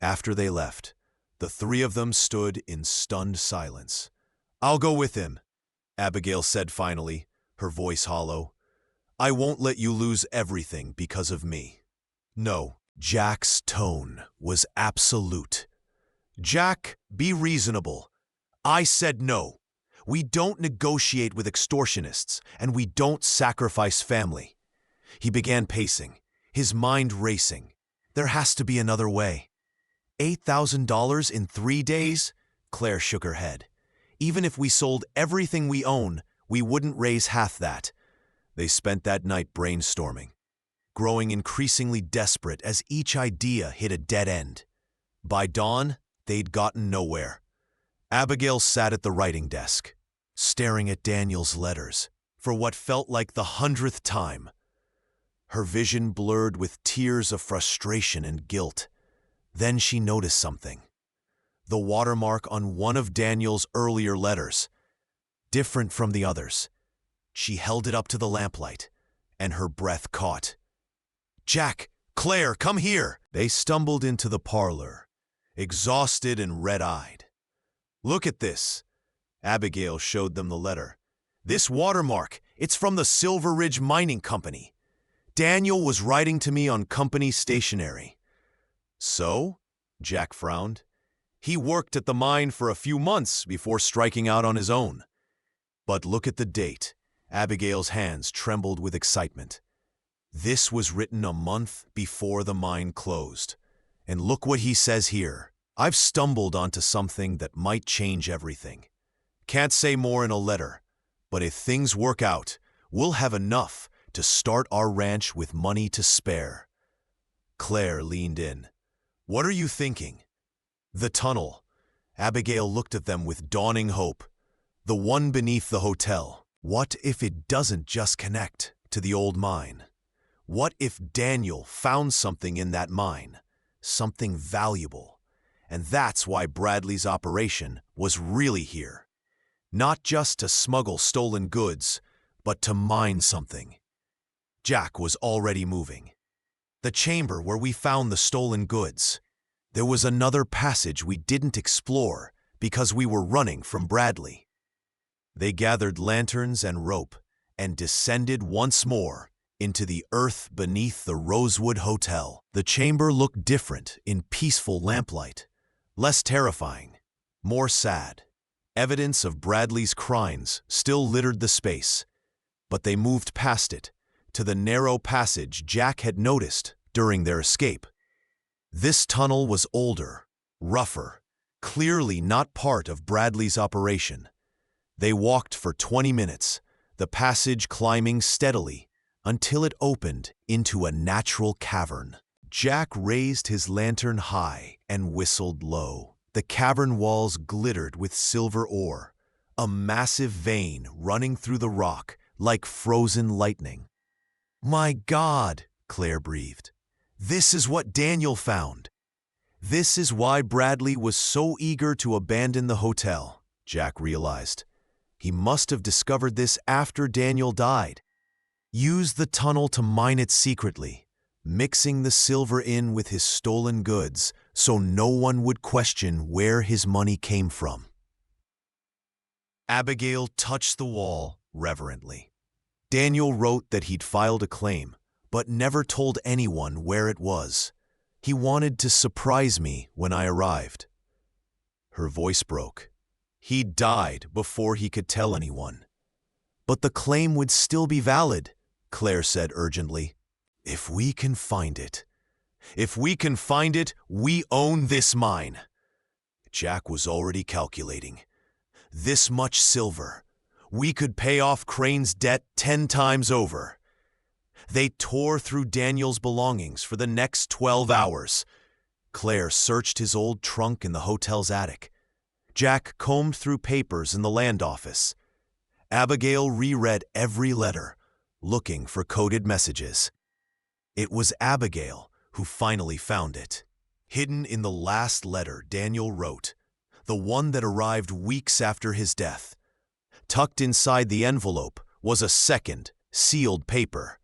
A: After they left, the three of them stood in stunned silence. I'll go with him, Abigail said finally, her voice hollow. I won't let you lose everything because of me. No, Jack's tone was absolute. Jack, be reasonable. I said no. We don't negotiate with extortionists, and we don't sacrifice family. He began pacing, his mind racing. There has to be another way. $8,000 in 3 days? Claire shook her head. Even if we sold everything we own, we wouldn't raise half that. They spent that night brainstorming, growing increasingly desperate as each idea hit a dead end. By dawn, they'd gotten nowhere. Abigail sat at the writing desk, staring at Daniel's letters for what felt like the 100th time. Her vision blurred with tears of frustration and guilt. Then she noticed something. The watermark on one of Daniel's earlier letters, different from the others. She held it up to the lamplight, and her breath caught. Jack, Claire, come here! They stumbled into the parlor, exhausted and red-eyed. Look at this. Abigail showed them the letter. This watermark, it's from the Silver Ridge Mining Company. Daniel was writing to me on company stationery. So? Jack frowned. He worked at the mine for a few months before striking out on his own. But look at the date. Abigail's hands trembled with excitement. This was written a month before the mine closed. And look what he says here. I've stumbled onto something that might change everything. Can't say more in a letter, but if things work out, we'll have enough to start our ranch with money to spare. Claire leaned in. What are you thinking? The tunnel. Abigail looked at them with dawning hope. The one beneath the hotel. What if it doesn't just connect to the old mine? What if Daniel found something in that mine? Something valuable. And that's why Bradley's operation was really here. Not just to smuggle stolen goods, but to mine something. Jack was already moving. The chamber where we found the stolen goods. There was another passage we didn't explore because we were running from Bradley. They gathered lanterns and rope and descended once more into the earth beneath the Rosewood Hotel. The chamber looked different in peaceful lamplight, less terrifying, more sad. Evidence of Bradley's crimes still littered the space, but they moved past it, to the narrow passage Jack had noticed during their escape. This tunnel was older, rougher, clearly not part of Bradley's operation. They walked for 20 minutes, the passage climbing steadily until it opened into a natural cavern. Jack raised his lantern high and whistled low. The cavern walls glittered with silver ore, a massive vein running through the rock like frozen lightning. "My God," Claire breathed. "This is what Daniel found." This is why Bradley was so eager to abandon the hotel, Jack realized. He must have discovered this after Daniel died. Use the tunnel to mine it secretly, mixing the silver in with his stolen goods so no one would question where his money came from. Abigail touched the wall reverently. Daniel wrote that he'd filed a claim, but never told anyone where it was. He wanted to surprise me when I arrived. Her voice broke. He died before he could tell anyone. But the claim would still be valid, Claire said urgently. If we can find it, we own this mine. Jack was already calculating. This much silver. We could pay off Crane's debt 10 times over. They tore through Daniel's belongings for the next 12 hours. Claire searched his old trunk in the hotel's attic. Jack combed through papers in the land office. Abigail reread every letter, looking for coded messages. It was Abigail who finally found it. Hidden in the last letter Daniel wrote, the one that arrived weeks after his death. Tucked inside the envelope was a second, sealed paper.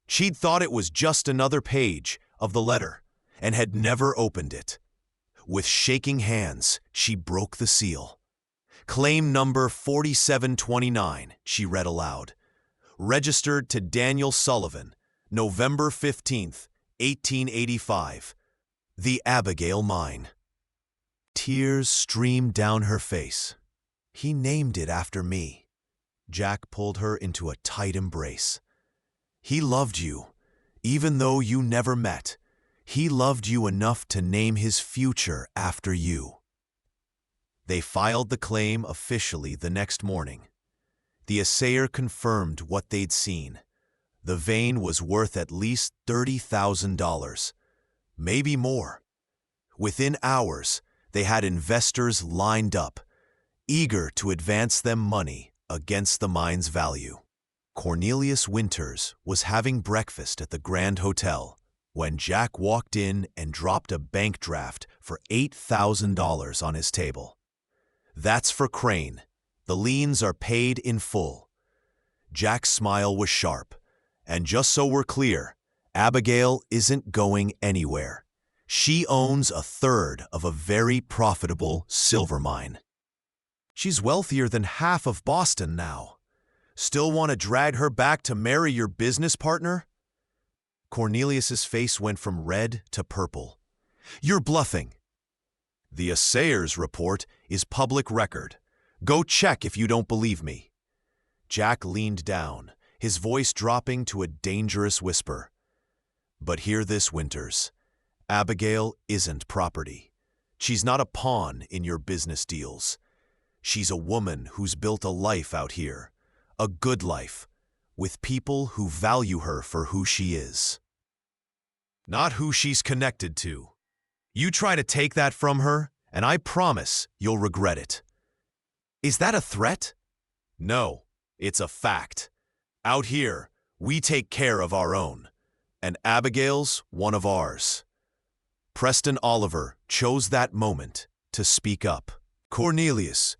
A: She'd thought it was just another page of the letter and had never opened it. With shaking hands, she broke the seal. Claim number 4729, she read aloud. Registered to Daniel Sullivan, November 15th, 1885. The Abigail Mine. Tears streamed down her face. He named it after me. Jack pulled her into a tight embrace. He loved you, even though you never met. He loved you enough to name his future after you. They filed the claim officially the next morning. The assayer confirmed what they'd seen. The vein was worth at least $30,000, maybe more. Within hours, they had investors lined up, eager to advance them money against the mine's value. Cornelius Winters was having breakfast at the Grand Hotel when Jack walked in and dropped a bank draft for $8,000 on his table. That's for Crane. The liens are paid in full. Jack's smile was sharp. And just so we're clear, Abigail isn't going anywhere. She owns a third of a very profitable silver mine. She's wealthier than half of Boston now. Still want to drag her back to marry your business partner? Cornelius's face went from red to purple. You're bluffing. The assayer's report is public record. Go check if you don't believe me. Jack leaned down, his voice dropping to a dangerous whisper. But hear this, Winters. Abigail isn't property. She's not a pawn in your business deals. She's a woman who's built a life out here, a good life, with people who value her for who she is. Not who she's connected to. You try to take that from her, and I promise you'll regret it. Is that a threat? No, it's a fact. Out here, we take care of our own, and Abigail's one of ours. Preston Oliver chose that moment to speak up. Cornelius,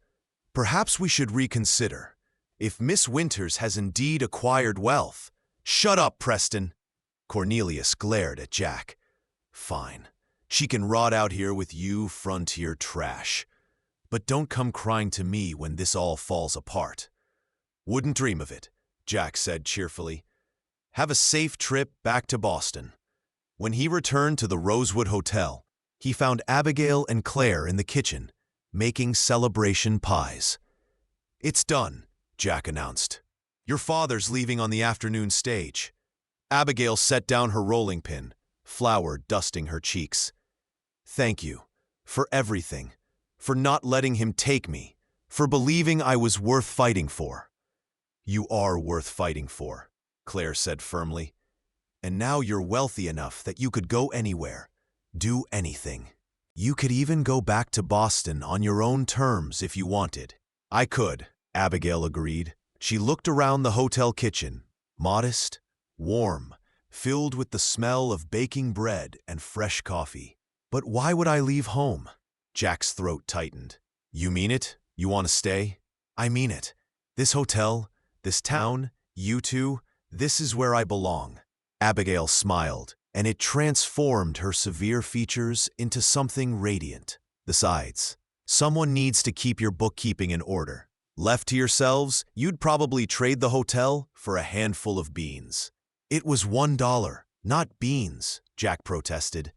A: perhaps we should reconsider. If Miss Winters has indeed acquired wealth— Shut up, Preston! Cornelius glared at Jack. Fine. She can rot out here with you frontier trash. But don't come crying to me when this all falls apart. Wouldn't dream of it, Jack said cheerfully. Have a safe trip back to Boston." When he returned to the Rosewood Hotel, he found Abigail and Claire in the kitchen, making celebration pies. "It's done," Jack announced. "Your father's leaving on the afternoon stage." Abigail set down her rolling pin, flour dusting her cheeks. "Thank you. For everything. For not letting him take me. For believing I was worth fighting for." "You are worth fighting for," Claire said firmly. "And now you're wealthy enough that you could go anywhere, do anything. You could even go back to Boston on your own terms if you wanted." "I could," Abigail agreed. She looked around the hotel kitchen, modest, warm, filled with the smell of baking bread and fresh coffee. "But why would I leave home?" Jack's throat tightened. "You mean it? You want to stay?" "I mean it. This hotel, this town, you two, this is where I belong." Abigail smiled, and it transformed her severe features into something radiant. "Besides, someone needs to keep your bookkeeping in order. Left to yourselves, you'd probably trade the hotel for a handful of beans." "It was $1, not beans," Jack protested.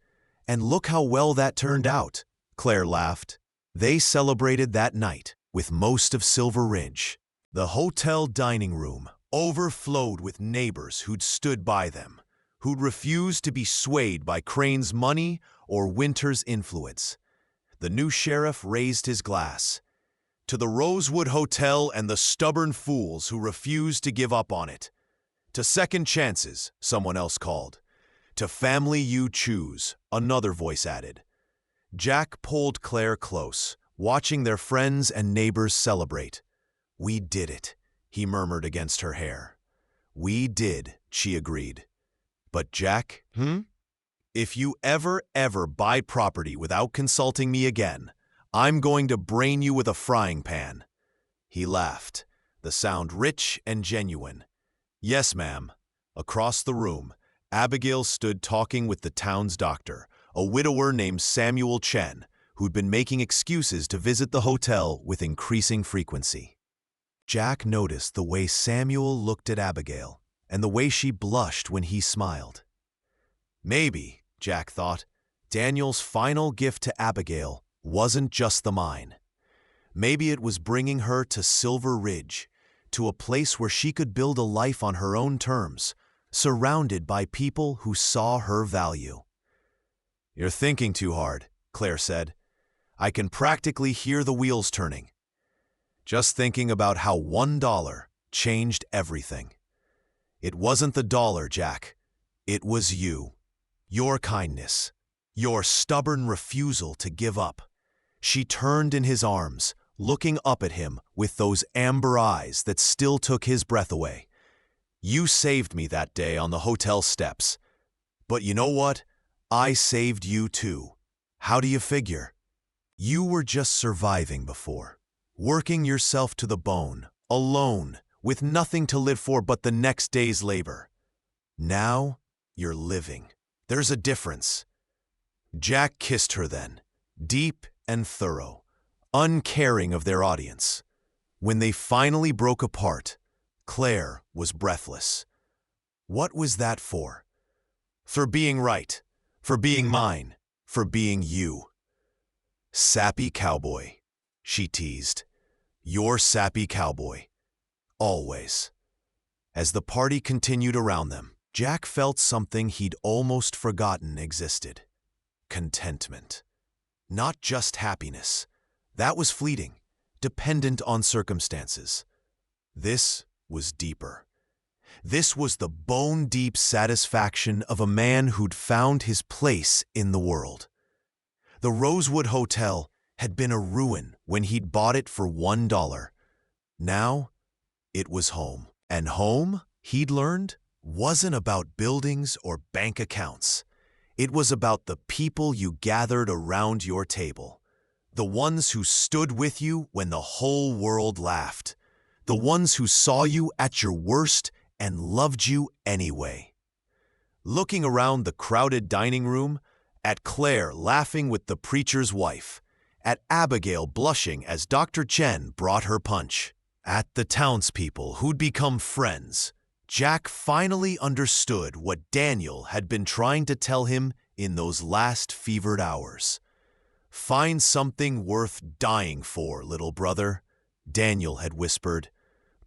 A: "And look how well that turned out," Claire laughed. They celebrated that night with most of Silver Ridge. The hotel dining room overflowed with neighbors who'd stood by them, who'd refused to be swayed by Crane's money or Winter's influence. The new sheriff raised his glass. "To the Rosewood Hotel and the stubborn fools who refused to give up on it. To second chances," someone else called. "To family you choose," another voice added. Jack pulled Claire close, watching their friends and neighbors celebrate. "We did it," he murmured against her hair. "We did," she agreed. "But Jack, if you ever buy property without consulting me again, I'm going to brain you with a frying pan." He laughed, the sound rich and genuine. "Yes, ma'am." Across the room, Abigail stood talking with the town's doctor, a widower named Samuel Chen, who'd been making excuses to visit the hotel with increasing frequency. Jack noticed the way Samuel looked at Abigail and the way she blushed when he smiled. Maybe, Jack thought, Daniel's final gift to Abigail wasn't just the mine. Maybe it was bringing her to Silver Ridge, to a place where she could build a life on her own terms, surrounded by people who saw her value. "You're thinking too hard," Claire said. "I can practically hear the wheels turning. Just thinking about how $1 changed everything." "It wasn't the dollar, Jack. It was you. Your kindness. Your stubborn refusal to give up." She turned in his arms, looking up at him with those amber eyes that still took his breath away. "You saved me that day on the hotel steps. But you know what? I saved you too. How do you figure? You were just surviving before, working yourself to the bone, alone, with nothing to live for but the next day's labor. Now, you're living. There's a difference." Jack kissed her then, deep and thorough, uncaring of their audience. When they finally broke apart, Claire was breathless. What was that for? For being right, for being mine, for being you. "Sappy cowboy," she teased. "You're sappy cowboy. Always." As the party continued around them, Jack felt something he'd almost forgotten existed. Contentment. Not just happiness. That was fleeting, dependent on circumstances. This was deeper. This was the bone-deep satisfaction of a man who'd found his place in the world. The Rosewood Hotel had been a ruin when he'd bought it for $1. Now, it was home. And home, he'd learned, wasn't about buildings or bank accounts. It was about the people you gathered around your table. The ones who stood with you when the whole world laughed. The ones who saw you at your worst and loved you anyway. Looking around the crowded dining room, at Claire laughing with the preacher's wife, at Abigail blushing as Dr. Chen brought her punch, at the townspeople who'd become friends, Jack finally understood what Daniel had been trying to tell him in those last fevered hours. "Find something worth dying for, little brother," Daniel had whispered.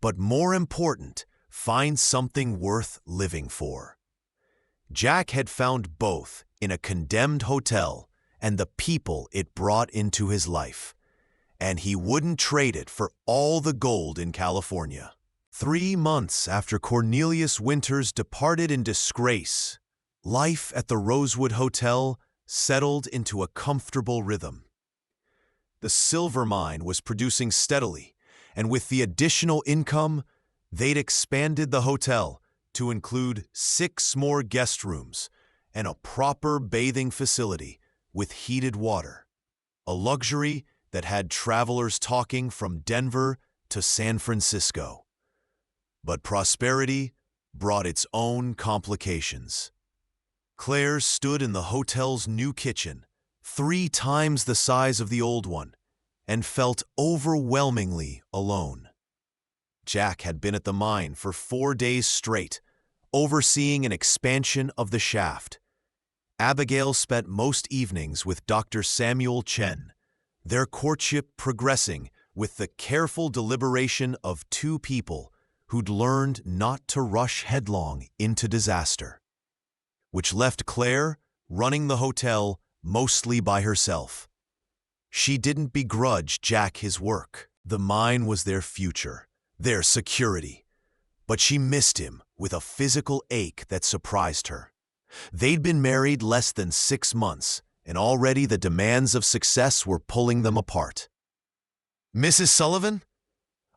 A: "But more important, find something worth living for." Jack had found both in a condemned hotel and the people it brought into his life, and he wouldn't trade it for all the gold in California. 3 months after Cornelius Winters departed in disgrace, life at the Rosewood Hotel settled into a comfortable rhythm. The silver mine was producing steadily, and with the additional income, they'd expanded the hotel to include 6 more guest rooms and a proper bathing facility with heated water, a luxury that had travelers talking from Denver to San Francisco. But prosperity brought its own complications. Claire stood in the hotel's new kitchen, 3 times the size of the old one, and felt overwhelmingly alone. Jack had been at the mine for 4 days straight, overseeing an expansion of the shaft. Abigail spent most evenings with Dr. Samuel Chen, their courtship progressing with the careful deliberation of 2 people who'd learned not to rush headlong into disaster, which left Claire running the hotel mostly by herself. She didn't begrudge Jack his work. The mine was their future, their security. But she missed him with a physical ache that surprised her. They'd been married less than 6 months, and already the demands of success were pulling them apart. "Mrs. Sullivan?"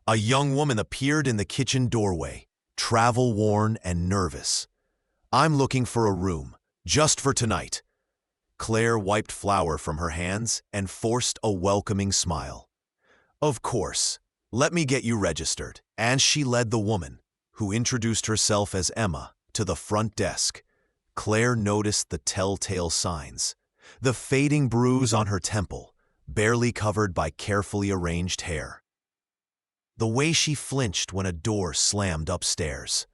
A: A young woman appeared in the kitchen doorway, travel-worn and nervous. "I'm looking for a room, just for tonight." Claire wiped flour from her hands and forced a welcoming smile. "Of course. Let me get you registered." And she led the woman, who introduced herself as Emma, to the front desk. Claire noticed the telltale signs. The fading bruise on her temple, barely covered by carefully arranged hair. The way she flinched when a door slammed upstairs.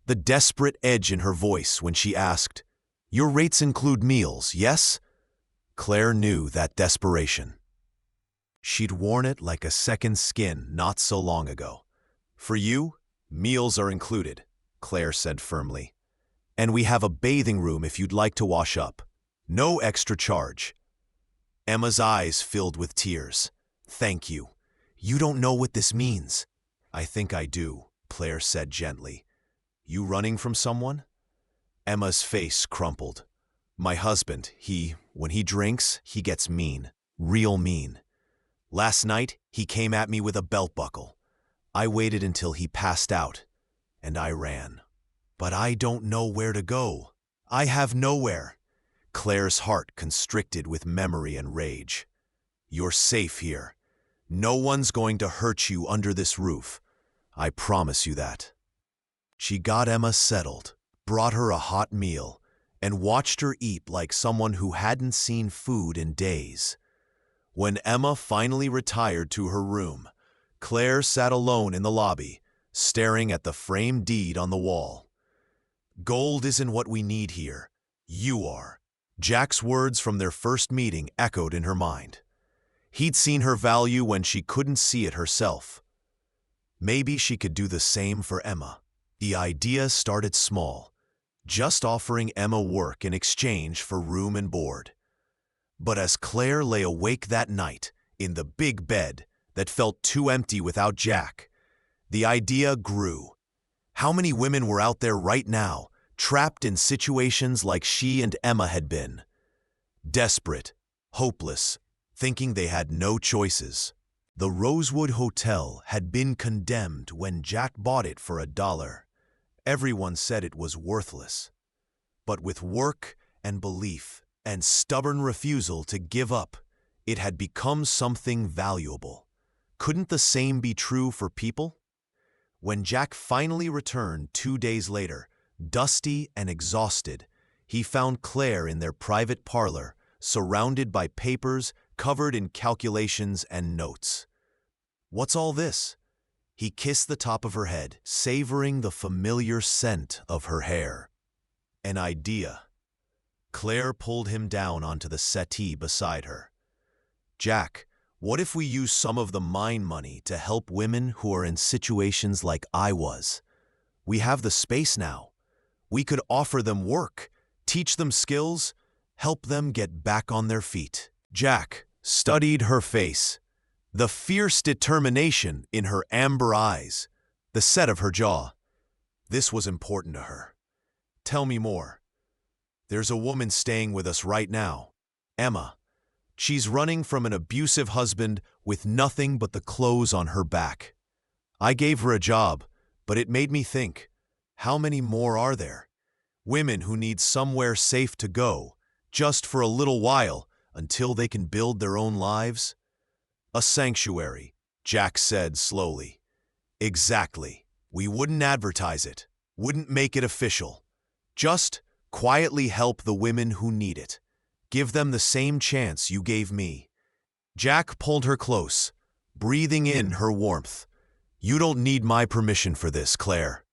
A: The desperate edge in her voice when she asked, "Your rates include meals, yes?" Claire knew that desperation. She'd worn it like a second skin not so long ago. "For you, meals are included," Claire said firmly. "And we have a bathing room if you'd like to wash up. No extra charge." Emma's eyes filled with tears. "Thank you. You don't know what this means." "I think I do," Claire said gently. "You running from someone?" Emma's face crumpled. "My husband, when he drinks, he gets mean, real mean. Last night, he came at me with a belt buckle. I waited until he passed out, and I ran. But I don't know where to go. I have nowhere." Claire's heart constricted with memory and rage. "You're safe here. No one's going to hurt you under this roof. I promise you that." She got Emma settled, brought her a hot meal, and watched her eat like someone who hadn't seen food in days. When Emma finally retired to her room, Claire sat alone in the lobby, staring at the framed deed on the wall. "Gold isn't what we need here. You are." Jack's words from their first meeting echoed in her mind. He'd seen her value when she couldn't see it herself. Maybe she could do the same for Emma. The idea started small, just offering Emma work in exchange for room and board. But as Claire lay awake that night in the big bed that felt too empty without Jack, the idea grew. How many women were out there right now, trapped in situations like she and Emma had been? Desperate, hopeless, thinking they had no choices. The Rosewood Hotel had been condemned when Jack bought it for $1. Everyone said it was worthless. But with work and belief and stubborn refusal to give up, it had become something valuable. Couldn't the same be true for people? When Jack finally returned 2 days later, dusty and exhausted, he found Claire in their private parlor, surrounded by papers covered in calculations and notes. "What's all this?" He kissed the top of her head, savoring the familiar scent of her hair. An idea. Claire pulled him down onto the settee beside her. Jack, what if we use some of the mine money to help women who are in situations like I was? We have the space now. We could offer them work, teach them skills, help them get back on their feet. Jack studied her face, the fierce determination in her amber eyes, the set of her jaw. This was important to her. Tell me more. There's a woman staying with us right now, Emma. She's running from an abusive husband with nothing but the clothes on her back. I gave her a job, but it made me think, how many more are there? Women who need somewhere safe to go, just for a little while, until they can build their own lives? A sanctuary, Jack said slowly. Exactly. We wouldn't advertise it, wouldn't make it official. Just quietly help the women who need it. Give them the same chance you gave me. Jack pulled her close, breathing in her warmth. You don't need my permission for this, Claire.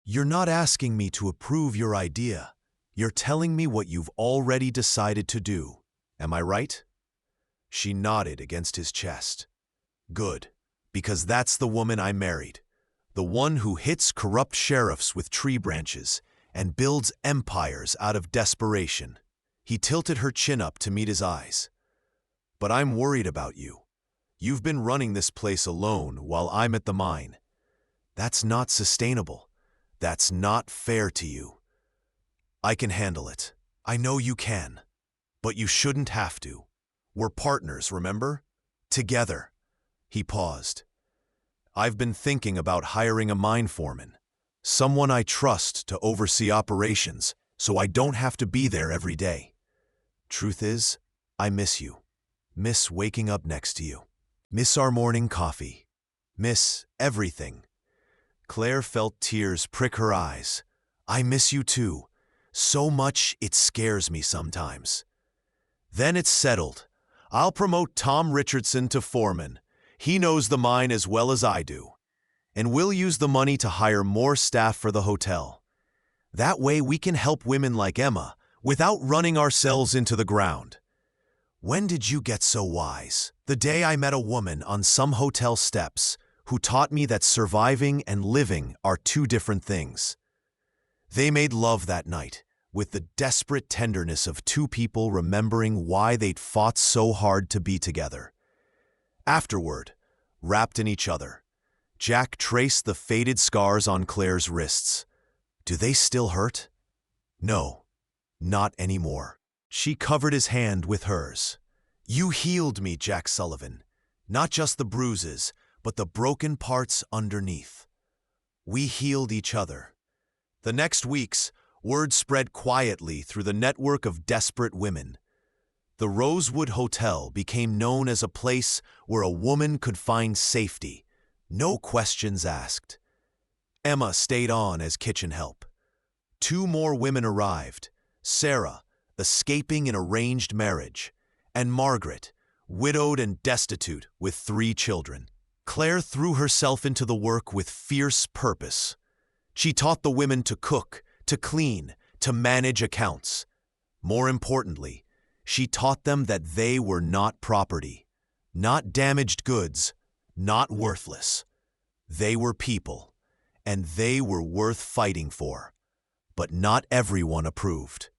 A: You're not asking me to approve your idea. You're telling me what you've already decided to do. Am I right? She nodded against his chest. Good, because that's the woman I married. The one who hits corrupt sheriffs with tree branches and builds empires out of desperation. He tilted her chin up to meet his eyes. But I'm worried about you. You've been running this place alone while I'm at the mine. That's not sustainable. That's not fair to you. I can handle it. I know you can. But you shouldn't have to. We're partners, remember? Together. He paused. I've been thinking about hiring a mine foreman. Someone I trust to oversee operations, so I don't have to be there every day. Truth is, I miss you. Miss waking up next to you. Miss our morning coffee. Miss everything. Claire felt tears prick her eyes. I miss you too. So much it scares me sometimes. Then it's settled. I'll promote Tom Richardson to foreman. He knows the mine as well as I do. And we'll use the money to hire more staff for the hotel. That way we can help women like Emma without running ourselves into the ground. When did you get so wise? The day I met a woman on some hotel steps who taught me that surviving and living are two different things. They made love that night, with the desperate tenderness of two people remembering why they'd fought so hard to be together. Afterward, wrapped in each other, Jack traced the faded scars on Claire's wrists. Do they still hurt? No, not anymore. She covered his hand with hers. You healed me, Jack Sullivan. Not just the bruises, but the broken parts underneath. We healed each other. The next weeks, word spread quietly through the network of desperate women. The Rosewood Hotel became known as a place where a woman could find safety, no questions asked. Emma stayed on as kitchen help. 2 more women arrived, Sarah, escaping an arranged marriage, and Margaret, widowed and destitute with 3 children. Claire threw herself into the work with fierce purpose. She taught the women to cook, to clean, to manage accounts. More importantly, she taught them that they were not property, not damaged goods, not worthless. They were people, and they were worth fighting for. But not everyone approved.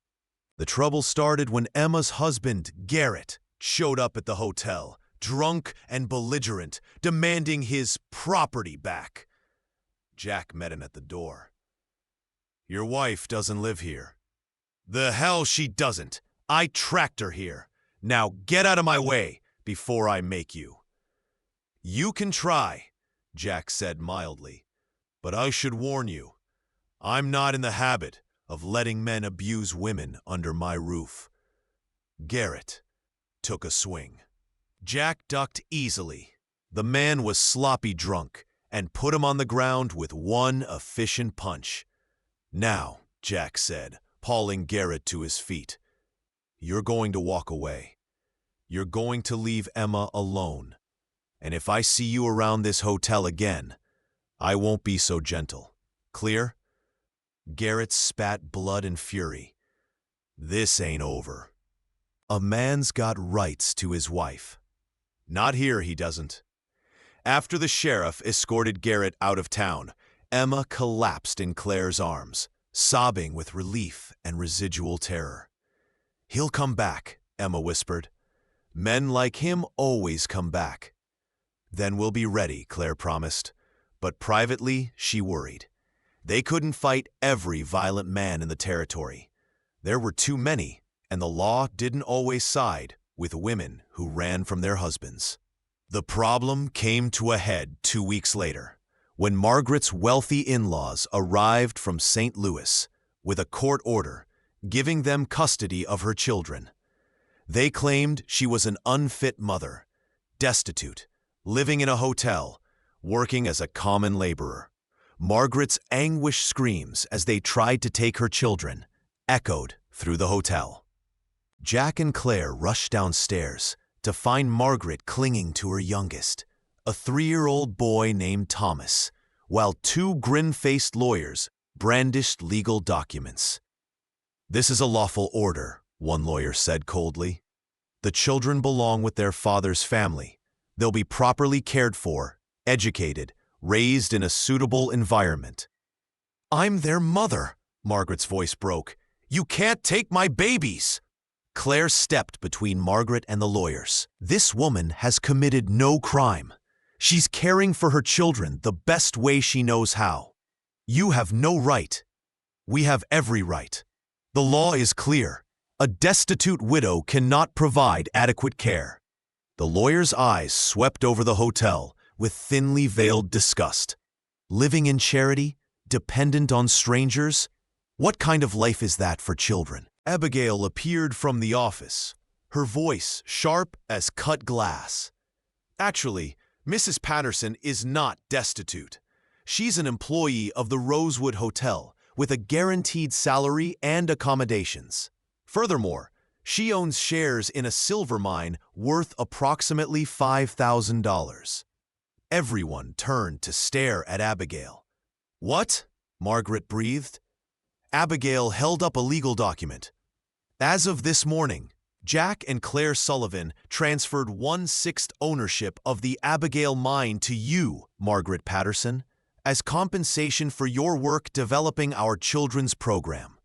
A: The trouble started when Emma's husband, Garrett, showed up at the hotel, drunk and belligerent, demanding his property back. Jack met him at the door. Your wife doesn't live here. The hell she doesn't. I tracked her here. Now get out of my way before I make you. You can try, Jack said mildly, but I should warn you, I'm not in the habit of letting men abuse women under my roof. Garrett took a swing. Jack ducked easily. The man was sloppy drunk and put him on the ground with one efficient punch. Now, Jack said, hauling Garrett to his feet, you're going to walk away. You're going to leave Emma alone. And if I see you around this hotel again, I won't be so gentle. Clear?" Garrett spat blood and fury. "This ain't over. A man's got rights to his wife. Not here, he doesn't." After the sheriff escorted Garrett out of town, Emma collapsed in Claire's arms, sobbing with relief and residual terror. "He'll come back," Emma whispered. "Men like him always come back." "Then we'll be ready," Claire promised. But privately, she worried. They couldn't fight every violent man in the territory. There were too many, and the law didn't always side with women who ran from their husbands. The problem came to a head 2 weeks later, when Margaret's wealthy in-laws arrived from St. Louis with a court order giving them custody of her children. They claimed she was an unfit mother, destitute, living in a hotel, working as a common laborer. Margaret's anguished screams as they tried to take her children echoed through the hotel. Jack and Claire rushed downstairs to find Margaret clinging to her youngest, a 3-year-old boy named Thomas, while 2 grin-faced lawyers brandished legal documents. "This is a lawful order," one lawyer said coldly. "The children belong with their father's family. They'll be properly cared for, educated, raised in a suitable environment." "I'm their mother," Margaret's voice broke. "You can't take my babies!" Claire stepped between Margaret and the lawyers. "This woman has committed no crime. She's caring for her children the best way she knows how. You have no right. We have every right. The law is clear. A destitute widow cannot provide adequate care." The lawyer's eyes swept over the hotel with thinly veiled disgust. Living in charity, dependent on strangers? What kind of life is that for children? Abigail appeared from the office, her voice sharp as cut glass. "Actually, Mrs. Patterson is not destitute. She's an employee of the Rosewood Hotel with a guaranteed salary and accommodations. Furthermore, she owns shares in a silver mine worth approximately $5,000. Everyone turned to stare at Abigail. "What?" Margaret breathed. Abigail held up a legal document. "As of this morning, Jack and Claire Sullivan transferred 1/6 ownership of the Abigail mine to you, Margaret Patterson, as compensation for your work developing our children's program."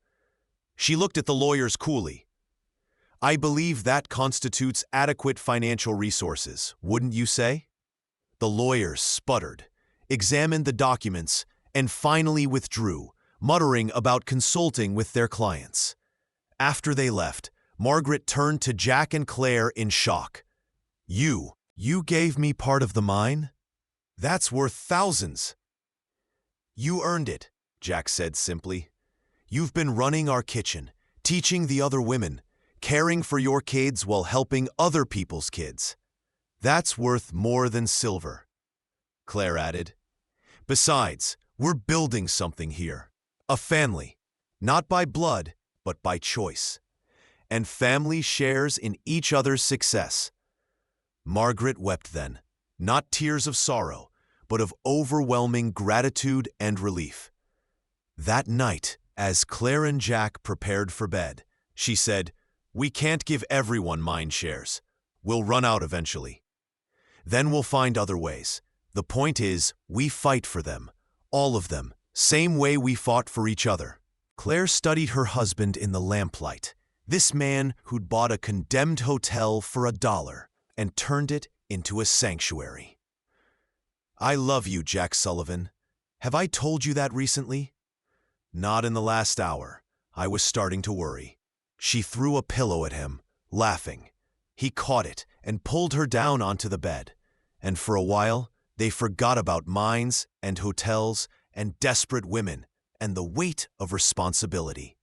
A: She looked at the lawyers coolly. "I believe that constitutes adequate financial resources, wouldn't you say?" The lawyers sputtered, examined the documents, and finally withdrew, muttering about consulting with their clients. After they left, Margaret turned to Jack and Claire in shock. You gave me part of the mine? That's worth thousands." "You earned it," Jack said simply. "You've been running our kitchen, teaching the other women, caring for your kids while helping other people's kids. That's worth more than silver," Claire added. "Besides, we're building something here. A family, not by blood, but by choice. And family shares in each other's success." Margaret wept then, not tears of sorrow, but of overwhelming gratitude and relief. That night, as Claire and Jack prepared for bed, she said, "We can't give everyone mine shares. We'll run out eventually. Then we'll find other ways. The point is, we fight for them, all of them, same way we fought for each other." Claire studied her husband in the lamplight, this man who'd bought a condemned hotel for $1 and turned it into a sanctuary. "I love you, Jack Sullivan. Have I told you that recently?" "Not in the last hour. I was starting to worry." She threw a pillow at him, laughing. He caught it and pulled her down onto the bed. And for a while, they forgot about mines and hotels and desperate women and the weight of responsibility.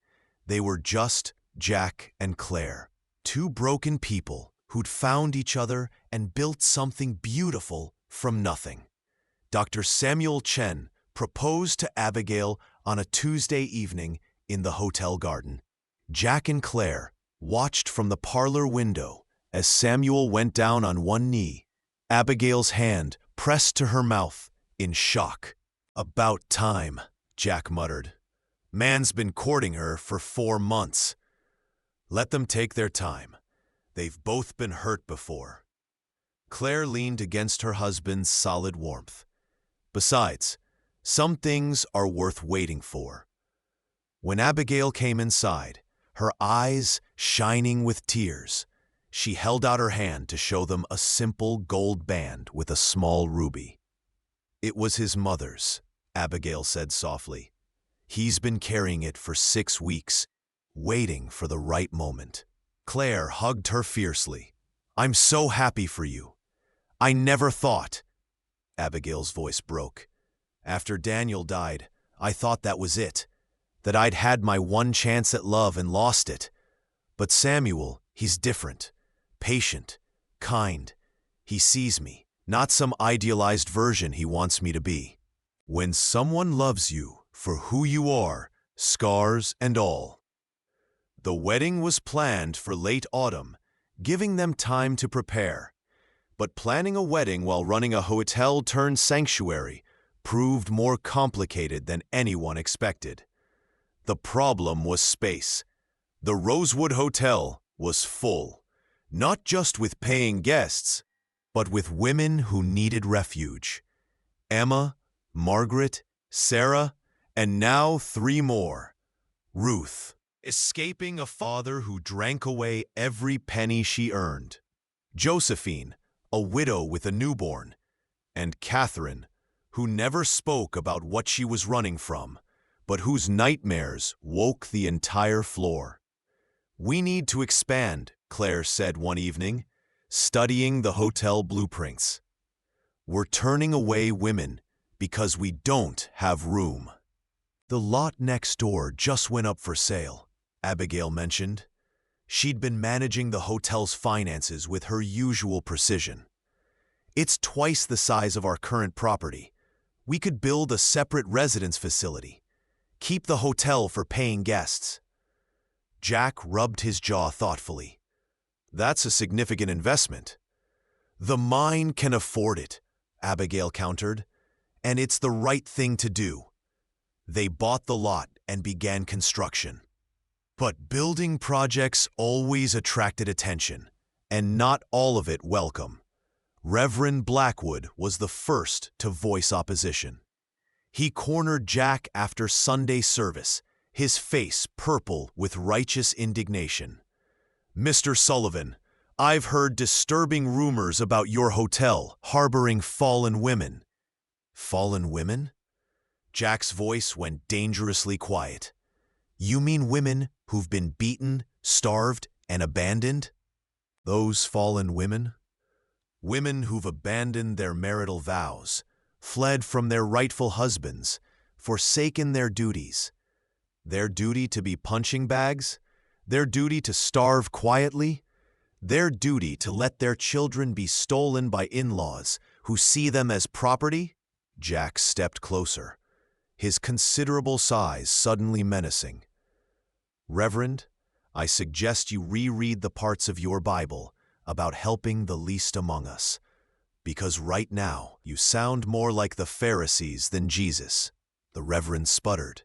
A: They were just Jack and Claire, 2 broken people who'd found each other and built something beautiful from nothing. Dr. Samuel Chen proposed to Abigail on a Tuesday evening in the hotel garden. Jack and Claire watched from the parlor window as Samuel went down on one knee Abigail's hand pressed to her mouth in shock. "About time," Jack muttered. "Man's been courting her for 4 months. Let them take their time. They've both been hurt before." Claire leaned against her husband's solid warmth. "Besides, some things are worth waiting for." When Abigail came inside, her eyes shining with tears, she held out her hand to show them a simple gold band with a small ruby. "It was his mother's," Abigail said softly. "He's been carrying it for 6 weeks, waiting for the right moment." Claire hugged her fiercely. "I'm so happy for you. I never thought—" Abigail's voice broke. "After Daniel died, I thought that was it, that I'd had my one chance at love and lost it. But Samuel, he's different, patient, kind. He sees me, not some idealized version he wants me to be. When someone loves you for who you are, scars and all." The wedding was planned for late autumn, giving them time to prepare. But planning a wedding while running a hotel-turned-sanctuary proved more complicated than anyone expected. The problem was space. The Rosewood Hotel was full, not just with paying guests, but with women who needed refuge. Emma, Margaret, Sarah, and now 3 more. Ruth, escaping a father who drank away every penny she earned. Josephine, a widow with a newborn. And Catherine, who never spoke about what she was running from, but whose nightmares woke the entire floor. "We need to expand," Claire said one evening, studying the hotel blueprints. "We're turning away women because we don't have room." "The lot next door just went up for sale," Abigail mentioned. She'd been managing the hotel's finances with her usual precision. "It's twice the size of our current property. We could build a separate residence facility. Keep the hotel for paying guests." Jack rubbed his jaw thoughtfully. "That's a significant investment." "The mine can afford it," Abigail countered, "and it's the right thing to do." They bought the lot and began construction. But building projects always attracted attention, and not all of it welcome. Reverend Blackwood was the first to voice opposition. He cornered Jack after Sunday service, his face purple with righteous indignation. "Mr. Sullivan, I've heard disturbing rumors about your hotel harboring fallen women." "Fallen women?" Jack's voice went dangerously quiet. "You mean women who've been beaten, starved, and abandoned?" "Those fallen women? Women who've abandoned their marital vows, fled from their rightful husbands, forsaken their duties. Their duty to be punching bags? Their duty to starve quietly? Their duty to let their children be stolen by in-laws who see them as property?" Jack stepped closer, his considerable size suddenly menacing. "Reverend, I suggest you reread the parts of your Bible about helping the least among us, because right now you sound more like the Pharisees than Jesus." The Reverend sputtered,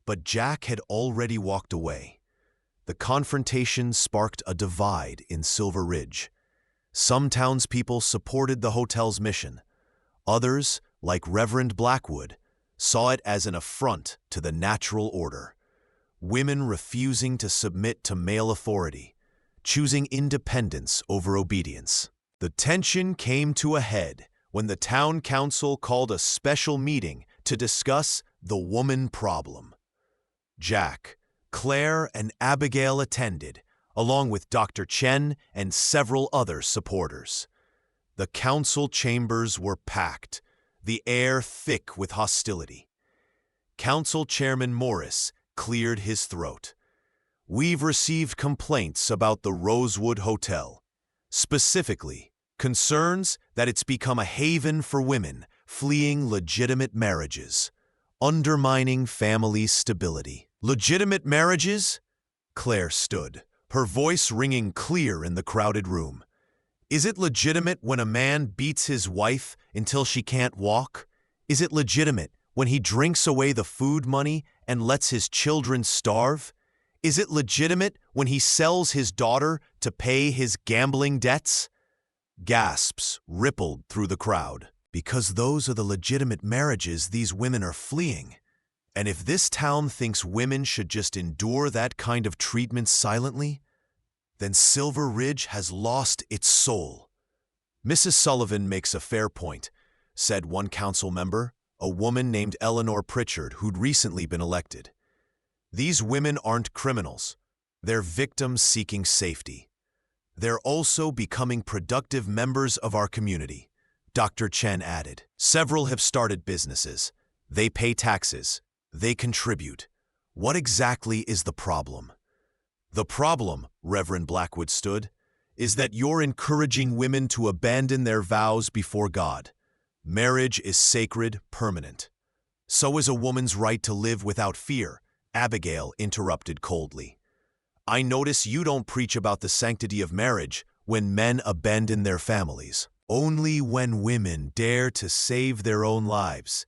A: but Jack had already walked away. The confrontation sparked a divide in Silver Ridge. Some townspeople supported the hotel's mission. Others, like Reverend Blackwood, saw it as an affront to the natural order. Women refusing to submit to male authority, choosing independence over obedience. The tension came to a head when the town council called a special meeting to discuss the woman problem. Jack, Claire, and Abigail attended, along with Dr. Chen and several other supporters. The council chambers were packed, the air thick with hostility. Council Chairman Morris cleared his throat. "We've received complaints about the Rosewood Hotel, specifically concerns that it's become a haven for women fleeing legitimate marriages, undermining family stability." "Legitimate marriages?" Claire stood, her voice ringing clear in the crowded room. Is it legitimate when a man beats his wife until she can't walk? Is it legitimate when he drinks away the food money and lets his children starve? Is it legitimate when he sells his daughter to pay his gambling debts? Gasps rippled through the crowd, because those are the legitimate marriages these women are fleeing. And if this town thinks women should just endure that kind of treatment silently, then Silver Ridge has lost its soul. Mrs. Sullivan makes a fair point, said one council member, a woman named Eleanor Pritchard, who'd recently been elected. These women aren't criminals. They're victims seeking safety. They're also becoming productive members of our community, Dr. Chen added. Several have started businesses. They pay taxes. They contribute. What exactly is the problem? The problem, Reverend Blackwood stood, is that you're encouraging women to abandon their vows before God. Marriage is sacred, permanent. So is a woman's right to live without fear, Abigail interrupted coldly. I notice you don't preach about the sanctity of marriage when men abandon their families. Only when women dare to save their own lives.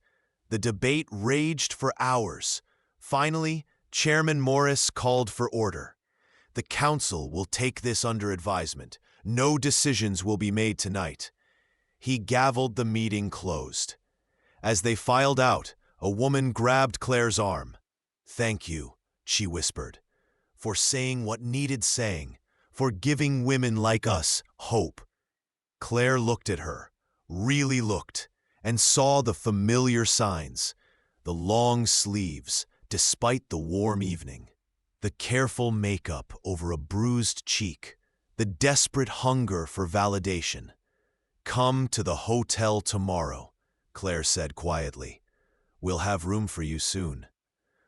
A: The debate raged for hours. Finally, Chairman Morris called for order. The council will take this under advisement. No decisions will be made tonight. He gavelled the meeting closed. As they filed out, a woman grabbed Claire's arm. "Thank you," she whispered, "for saying what needed saying, for giving women like us hope." Claire looked at her, really looked, and saw the familiar signs, the long sleeves, despite the warm evening, the careful makeup over a bruised cheek, the desperate hunger for validation. "Come to the hotel tomorrow," Claire said quietly. "We'll have room for you soon."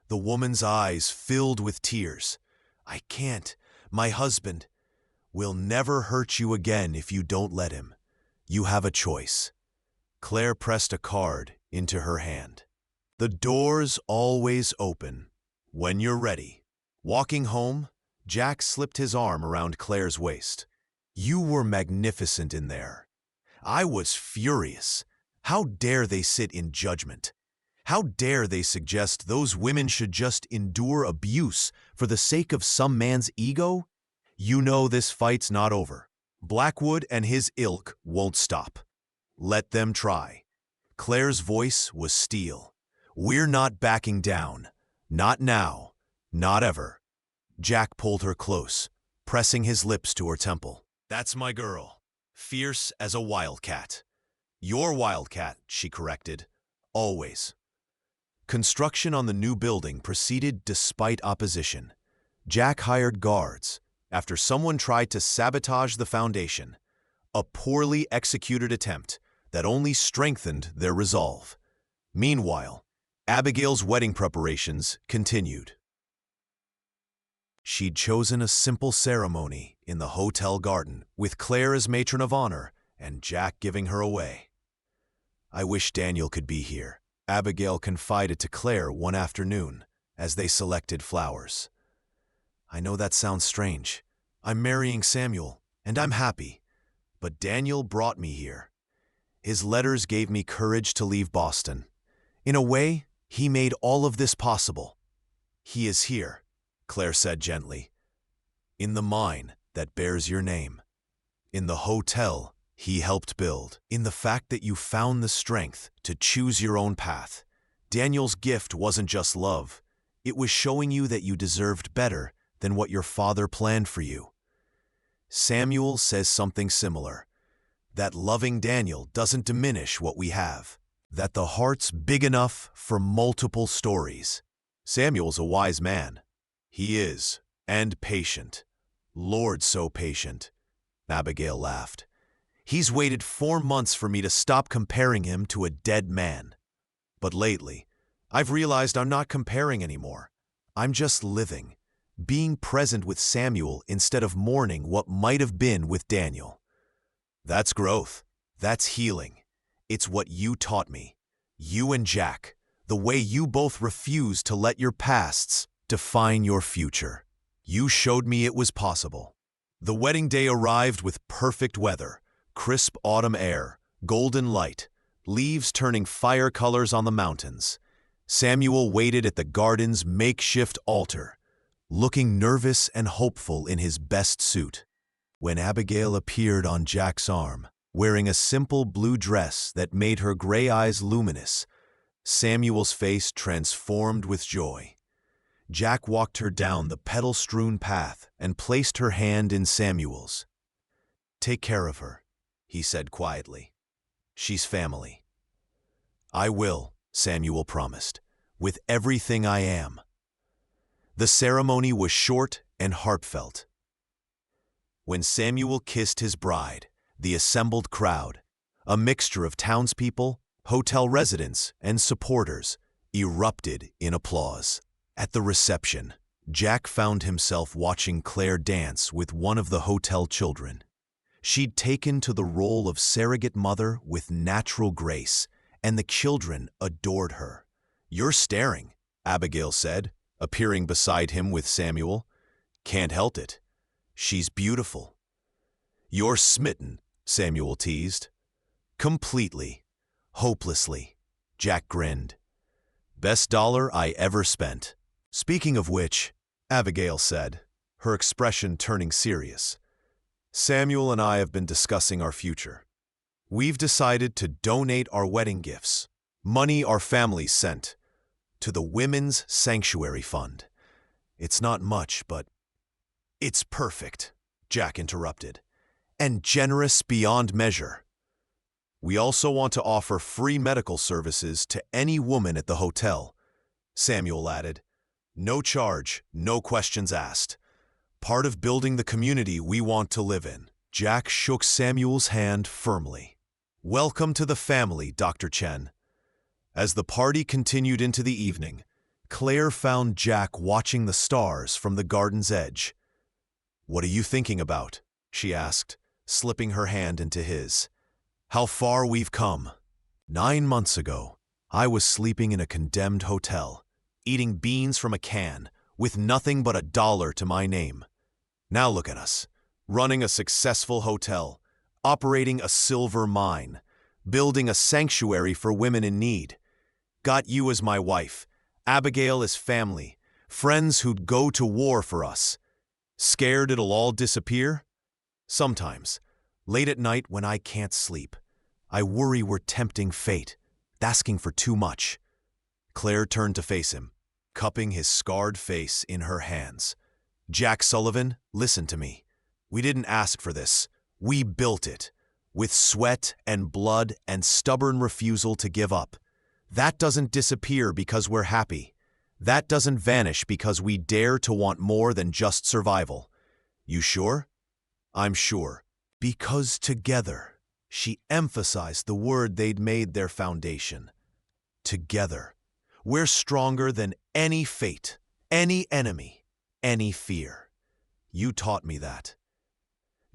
A: The woman's eyes filled with tears. "I can't. My husband will never hurt you again if you don't let him. You have a choice." Claire pressed a card into her hand. "The door's always open. When you're ready." Walking home, Jack slipped his arm around Claire's waist. "You were magnificent in there. I was furious. How dare they sit in judgment? How dare they suggest those women should just endure abuse for the sake of some man's ego? You know this fight's not over. Blackwood and his ilk won't stop. Let them try." Claire's voice was steel. "We're not backing down. Not now. Not ever." Jack pulled her close, pressing his lips to her temple. "That's my girl. Fierce as a wildcat." "Your wildcat," she corrected. "Always." Construction on the new building proceeded despite opposition. Jack hired guards after someone tried to sabotage the foundation, a poorly executed attempt that only strengthened their resolve. Meanwhile, Abigail's wedding preparations continued. She'd chosen a simple ceremony in the hotel garden, with Claire as matron of honor and Jack giving her away. "I wish Daniel could be here," Abigail confided to Claire one afternoon as they selected flowers. "I know that sounds strange. I'm marrying Samuel, and I'm happy. But Daniel brought me here. His letters gave me courage to leave Boston. In a way, he made all of this possible. He is here," Claire said gently, "in the mine that bears your name, in the hotel he helped build, in the fact that you found the strength to choose your own path. Daniel's gift wasn't just love. It was showing you that you deserved better than what your father planned for you. Samuel says something similar, that loving Daniel doesn't diminish what we have, that the heart's big enough for multiple stories. Samuel's a wise man. He is, and patient. Lord, so patient." Abigail laughed. "He's waited 4 months for me to stop comparing him to a dead man. But lately, I've realized I'm not comparing anymore. I'm just living, being present with Samuel instead of mourning what might have been with Daniel. That's growth. That's healing. It's what you taught me. You and Jack, the way you both refused to let your pasts define your future. You showed me it was possible." The wedding day arrived with perfect weather, crisp autumn air, golden light, leaves turning fire colors on the mountains. Samuel waited at the garden's makeshift altar, looking nervous and hopeful in his best suit, when Abigail appeared on Jack's arm, wearing a simple blue dress that made her gray eyes luminous. Samuel's face transformed with joy. Jack walked her down the petal-strewn path and placed her hand in Samuel's. "Take care of her," he said quietly. "She's family." "I will," Samuel promised, "with everything I am." The ceremony was short and heartfelt. When Samuel kissed his bride, the assembled crowd, a mixture of townspeople, hotel residents, and supporters, erupted in applause. At the reception, Jack found himself watching Claire dance with one of the hotel children. She'd taken to the role of surrogate mother with natural grace, and the children adored her. "You're staring," Abigail said, appearing beside him with Samuel. "Can't help it. She's beautiful." "You're smitten," Samuel teased. "Completely. Hopelessly," Jack grinned. "Best dollar I ever spent." "Speaking of which," Abigail said, her expression turning serious, "Samuel and I have been discussing our future. We've decided to donate our wedding gifts, money our families sent, to the Women's Sanctuary Fund. It's not much, but—" "It's perfect," Jack interrupted, "and generous beyond measure. We also want to offer free medical services to any woman at the hotel," Samuel added. "No charge, no questions asked. Part of building the community we want to live in." Jack shook Samuel's hand firmly. "Welcome to the family, Dr. Chen." As the party continued into the evening, Claire found Jack watching the stars from the garden's edge. "What are you thinking about?" she asked, slipping her hand into his. "How far we've come. 9 months ago, I was sleeping in a condemned hotel, eating beans from a can, with nothing but $1 to my name. Now look at us, running a successful hotel, operating a silver mine, building a sanctuary for women in need. Got you as my wife, Abigail as family, friends who'd go to war for us. Scared it'll all disappear? Sometimes, late at night when I can't sleep, I worry we're tempting fate, asking for too much." Claire turned to face him, cupping his scarred face in her hands. "Jack Sullivan, listen to me. We didn't ask for this. We built it, with sweat and blood and stubborn refusal to give up. That doesn't disappear because we're happy. That doesn't vanish because we dare to want more than just survival. You sure?" "I'm sure." "Because together," she emphasized the word they'd made their foundation. "Together, we're stronger than any fate, any enemy, any fear. You taught me that."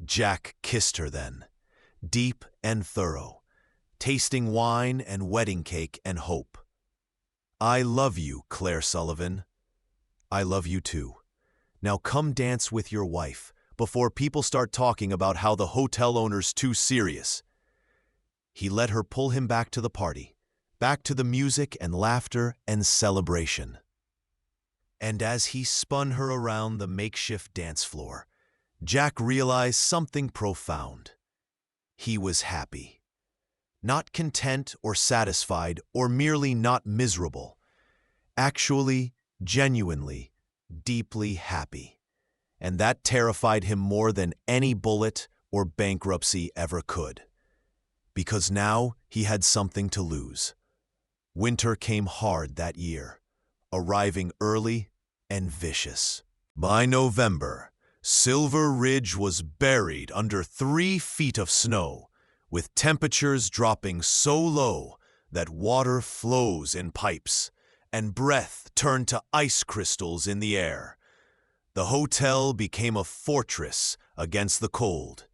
A: Jack kissed her then, deep and thorough, tasting wine and wedding cake and hope. "I love you, Claire Sullivan." "I love you too. Now come dance with your wife before people start talking about how the hotel owner's too serious." He let her pull him back to the party, back to the music and laughter and celebration. And as he spun her around the makeshift dance floor, Jack realized something profound. He was happy. Not content or satisfied or merely not miserable. Actually, genuinely, deeply happy. And that terrified him more than any bullet or bankruptcy ever could. Because now he had something to lose. Winter came hard that year, arriving early and vicious. By November, Silver Ridge was buried under 3 feet of snow, with temperatures dropping so low that water flows in pipes, and breath turned to ice crystals in the air. The hotel became a fortress against the cold.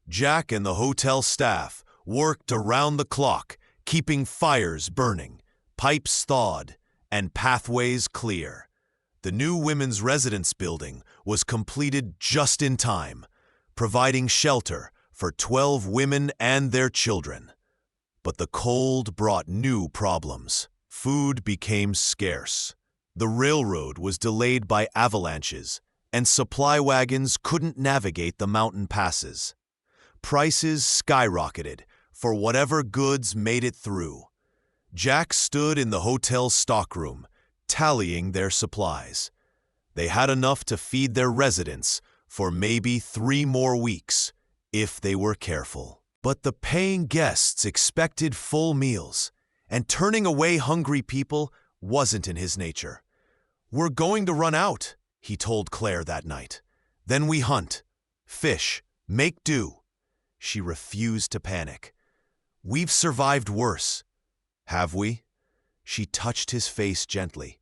A: Jack and the hotel staff worked around the clock, keeping fires burning, pipes thawed, and pathways clear. The new women's residence building was completed just in time, providing shelter for 12 women and their children. But the cold brought new problems. Food became scarce. The railroad was delayed by avalanches, and supply wagons couldn't navigate the mountain passes. Prices skyrocketed for whatever goods made it through. Jack stood in the hotel's stockroom, tallying their supplies. They had enough to feed their residents for maybe 3 more weeks, if they were careful. But the paying guests expected full meals, and turning away hungry people wasn't in his nature. "We're going to run out," he told Claire that night. "Then we hunt, fish, make do." She refused to panic. "We've survived worse." "Have we?" She touched his face gently.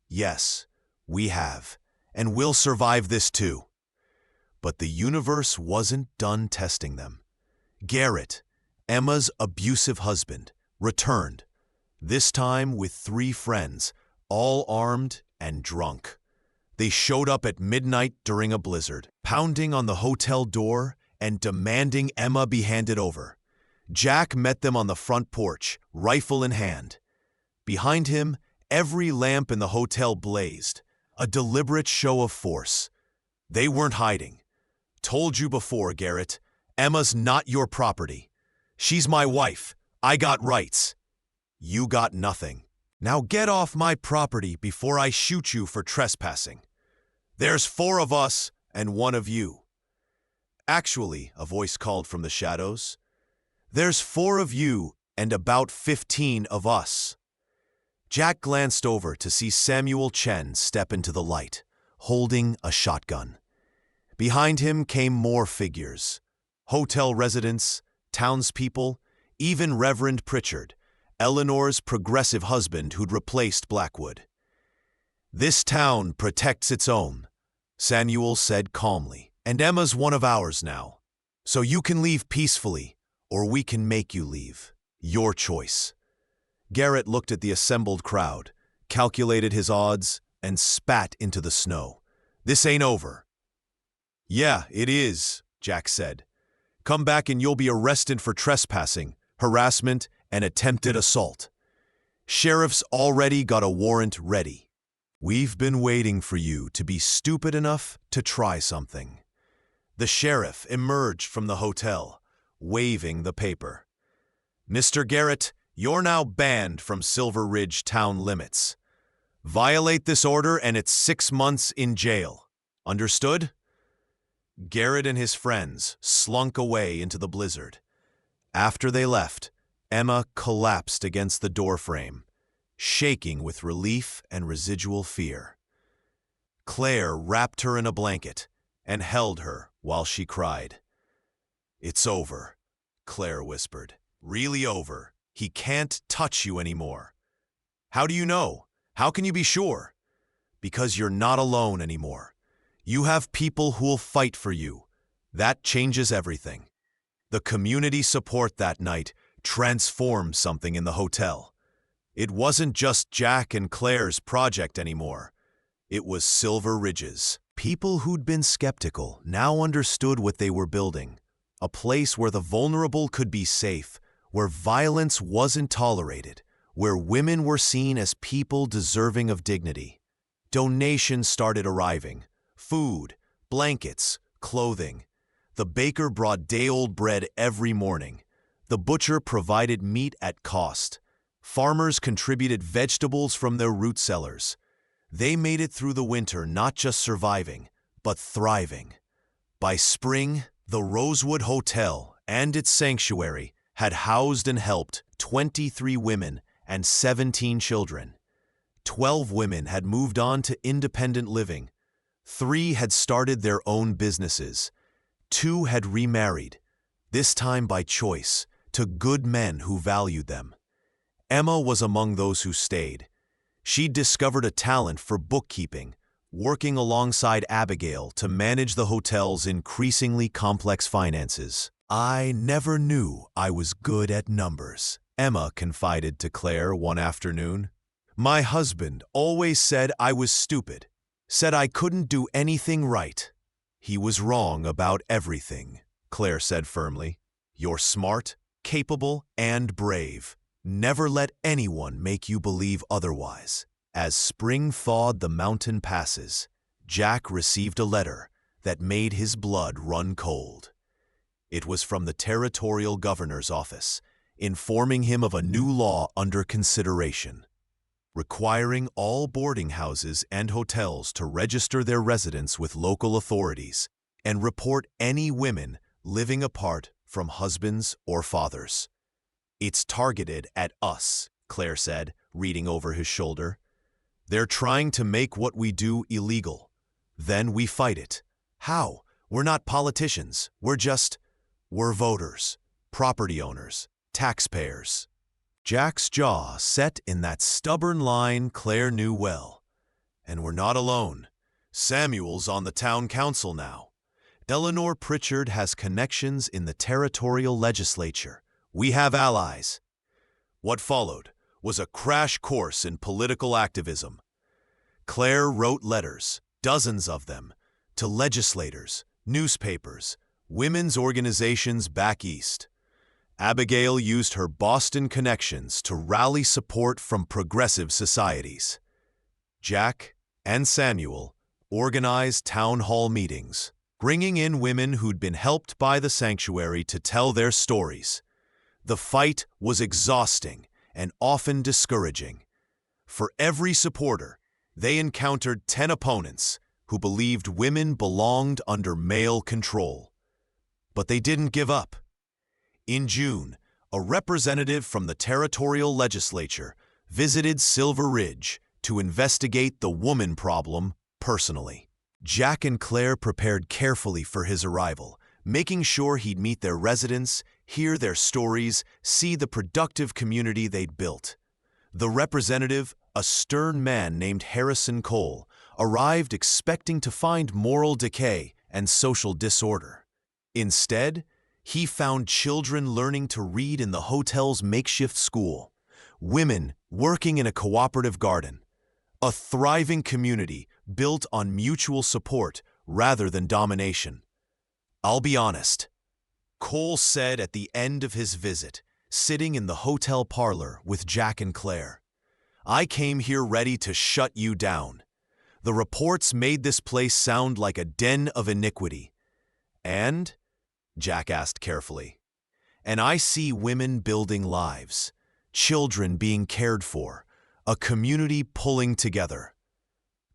A: "Yes, we have, and we'll survive this too." But the universe wasn't done testing them. Garrett, Emma's abusive husband, returned, this time with 3 friends, all armed and drunk. They showed up at midnight during a blizzard, pounding on the hotel door and demanding Emma be handed over. Jack met them on the front porch, rifle in hand. Behind him, every lamp in the hotel blazed, a deliberate show of force. They weren't hiding. "Told you before, Garrett, Emma's not your property. She's my wife. I got rights. You got nothing. Now get off my property before I shoot you for trespassing. There's 4 of us and 1 of you." "Actually," a voice called from the shadows, "there's 4 of you and about 15 of us." Jack glanced over to see Samuel Chen step into the light, holding a shotgun. Behind him came more figures. Hotel residents, townspeople, even Reverend Pritchard, Eleanor's progressive husband who'd replaced Blackwood. "This town protects its own," Samuel said calmly, "and Emma's one of ours now. So you can leave peacefully, or we can make you leave. Your choice." Garrett looked at the assembled crowd, calculated his odds, and spat into the snow. "This ain't over." "Yeah, it is," Jack said. "Come back and you'll be arrested for trespassing, harassment, and attempted assault. Sheriff's already got a warrant ready. We've been waiting for you to be stupid enough to try something." The sheriff emerged from the hotel, waving the paper. "Mr. Garrett, you're now banned from Silver Ridge town limits. Violate this order and it's 6 months in jail. Understood?" Garrett and his friends slunk away into the blizzard. After they left, Emma collapsed against the doorframe, shaking with relief and residual fear. Claire wrapped her in a blanket and held her while she cried. "It's over," Claire whispered. "Really over. He can't touch you anymore." "How do you know? How can you be sure?" "Because you're not alone anymore. You have people who'll fight for you. That changes everything." The community support that night transformed something in the hotel. It wasn't just Jack and Claire's project anymore. It was Silver Ridge's. People who'd been skeptical now understood what they were building. A place where the vulnerable could be safe, where violence wasn't tolerated, where women were seen as people deserving of dignity. Donations started arriving. Food, blankets, clothing. The baker brought day-old bread every morning. The butcher provided meat at cost. Farmers contributed vegetables from their root cellars. They made it through the winter not just surviving, but thriving. By spring, the Rosewood Hotel and its sanctuary had housed and helped 23 women and 17 children. 12 women had moved on to independent living. 3 had started their own businesses. 2 had remarried, this time by choice, to good men who valued them. Emma was among those who stayed. She'd discovered a talent for bookkeeping, working alongside Abigail to manage the hotel's increasingly complex finances. "I never knew I was good at numbers," Emma confided to Claire one afternoon. "My husband always said I was stupid, said I couldn't do anything right. He was wrong about everything," Claire said firmly. You're smart, capable, and brave. Never let anyone make you believe otherwise. As spring thawed the mountain passes, Jack received a letter that made his blood run cold. It was from the territorial governor's office, informing him of a new law under consideration, requiring all boarding houses and hotels to register their residents with local authorities and report any women living apart from husbands or fathers. It's targeted at us, Claire said, reading over his shoulder. They're trying to make what we do illegal. Then we fight it. How? We're not politicians. We're voters, property owners, taxpayers. Jack's jaw set in that stubborn line Claire knew well. And we're not alone. Samuel's on the town council now. Eleanor Pritchard has connections in the territorial legislature. We have allies. What followed was a crash course in political activism. Claire wrote letters, dozens of them, to legislators, newspapers, women's organizations back east. Abigail used her Boston connections to rally support from progressive societies. Jack and Samuel organized town hall meetings, bringing in women who'd been helped by the sanctuary to tell their stories. The fight was exhausting and often discouraging. For every supporter, they encountered 10 opponents who believed women belonged under male control. But they didn't give up. In June, a representative from the territorial legislature visited Silver Ridge to investigate the woman problem personally. Jack and Claire prepared carefully for his arrival, making sure he'd meet their residents, hear their stories, see the productive community they'd built. The representative, a stern man named Harrison Cole, arrived expecting to find moral decay and social disorder. Instead, he found children learning to read in the hotel's makeshift school, women working in a cooperative garden, a thriving community built on mutual support rather than domination. I'll be honest, Cole said at the end of his visit, sitting in the hotel parlor with Jack and Claire. I came here ready to shut you down. The reports made this place sound like a den of iniquity. And? Jack asked carefully. And I see women building lives, children being cared for, a community pulling together.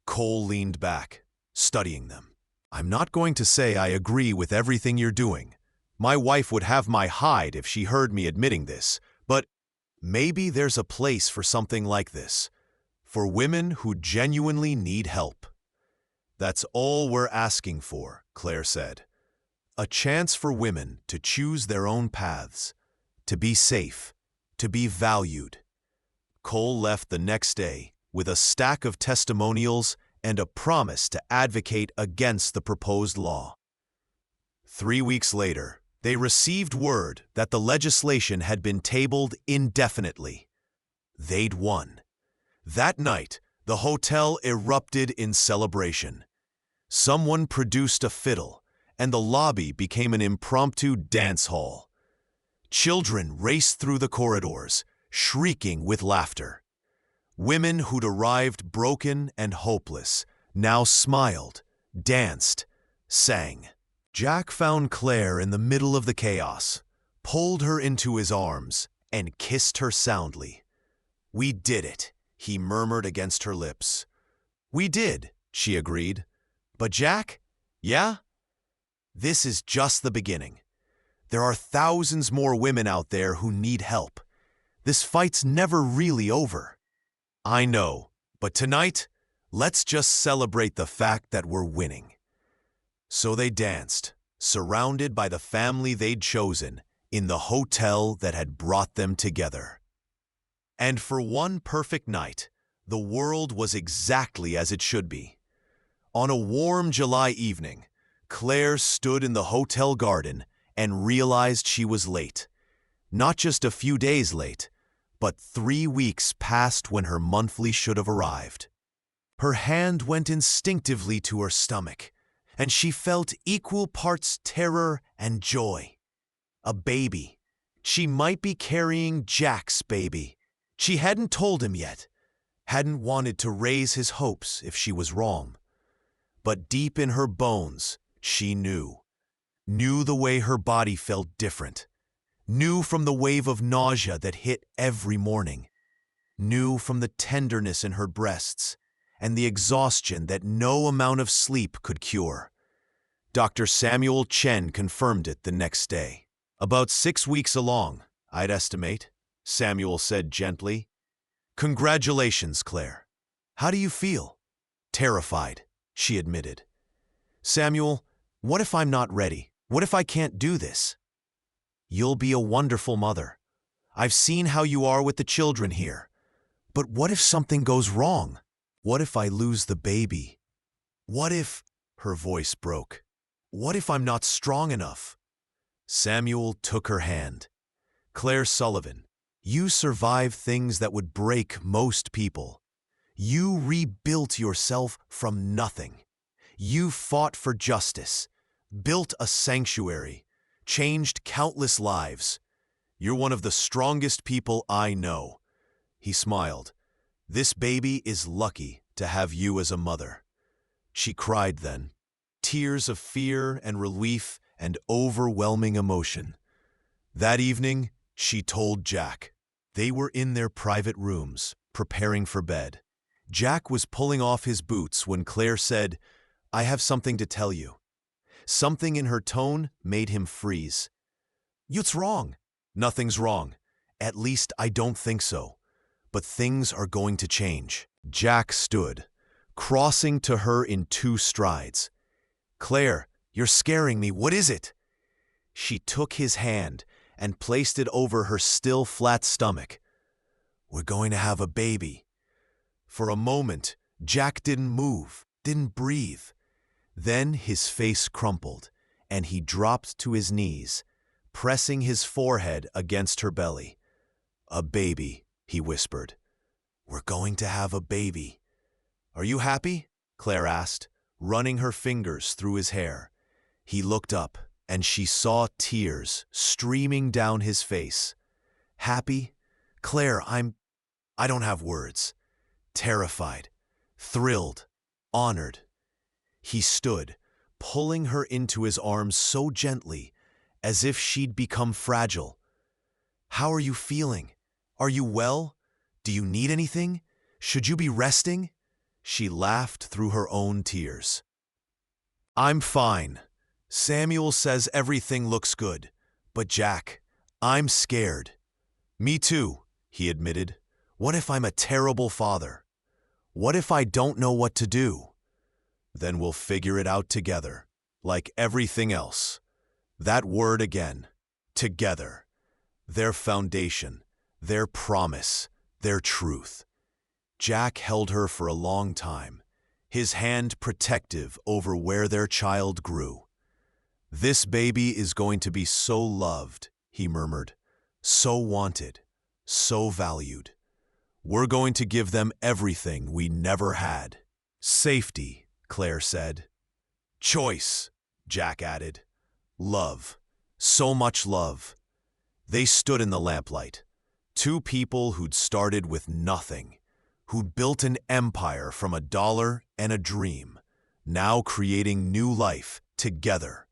A: Cole leaned back, studying them. I'm not going to say I agree with everything you're doing. My wife would have my hide if she heard me admitting this, but maybe there's a place for something like this, for women who genuinely need help. That's all we're asking for, Claire said. A chance for women to choose their own paths, to be safe, to be valued. Cole left the next day with a stack of testimonials and a promise to advocate against the proposed law. 3 weeks later, they received word that the legislation had been tabled indefinitely. They'd won. That night, the hotel erupted in celebration. Someone produced a fiddle, and the lobby became an impromptu dance hall. Children raced through the corridors, shrieking with laughter. Women who'd arrived broken and hopeless now smiled, danced, sang. Jack found Claire in the middle of the chaos, pulled her into his arms, and kissed her soundly. We did it, he murmured against her lips. We did, she agreed. But Jack? Yeah? This is just the beginning. There are thousands more women out there who need help. This fight's never really over. I know, but tonight, let's just celebrate the fact that we're winning. So they danced, surrounded by the family they'd chosen, in the hotel that had brought them together. And for one perfect night, the world was exactly as it should be. On a warm July evening, Claire stood in the hotel garden and realized she was late. Not just a few days late, but 3 weeks past when her monthly should have arrived. Her hand went instinctively to her stomach, and she felt equal parts terror and joy. A baby. She might be carrying Jack's baby. She hadn't told him yet, hadn't wanted to raise his hopes if she was wrong. But deep in her bones, she knew the way her body felt different, knew from the wave of nausea that hit every morning, knew from the tenderness in her breasts and the exhaustion that no amount of sleep could cure. Dr. Samuel Chen confirmed it the next day. "About 6 weeks along, I'd estimate," Samuel said gently. "Congratulations, Claire. How do you feel?" "Terrified," she admitted. "Samuel, what if I'm not ready? What if I can't do this?" "You'll be a wonderful mother. I've seen how you are with the children here. But what if something goes wrong? What if I lose the baby? What if—" her voice broke. "What if I'm not strong enough?" Samuel took her hand. "Claire Sullivan, you survived things that would break most people. You rebuilt yourself from nothing. You fought for justice, built a sanctuary, changed countless lives. You're one of the strongest people I know." He smiled. "This baby is lucky to have you as a mother." She cried then, tears of fear and relief and overwhelming emotion. That evening, she told Jack. They were in their private rooms, preparing for bed. Jack was pulling off his boots when Claire said, "I have something to tell you." Something in her tone made him freeze. "What's wrong?" "Nothing's wrong. At least I don't think so. But things are going to change." Jack stood, crossing to her in 2 strides. "Claire, you're scaring me. What is it?" She took his hand and placed it over her still flat stomach. "We're going to have a baby." For a moment, Jack didn't move, didn't breathe. Then his face crumpled, and he dropped to his knees, pressing his forehead against her belly. "A baby," he whispered. "We're going to have a baby." "Are you happy?" Claire asked, running her fingers through his hair. He looked up, and she saw tears streaming down his face. "Happy? Claire, I don't have words. Terrified, thrilled, honored." He stood, pulling her into his arms so gently, as if she'd become fragile. "How are you feeling? Are you well? Do you need anything? Should you be resting?" She laughed through her own tears. "I'm fine. Samuel says everything looks good. But Jack, I'm scared." "Me too," he admitted. "What if I'm a terrible father? What if I don't know what to do?" "Then we'll figure it out together, like everything else." That word again. Together. Their foundation, their promise, their truth. Jack held her for a long time, his hand protective over where their child grew. "This baby is going to be so loved," he murmured, "so wanted, so valued. We're going to give them everything we never had." "Safety," Claire said. "Choice," Jack added. "Love. So much love." They stood in the lamplight. 2 people who'd started with nothing, who'd built an empire from a dollar and a dream, now creating new life together.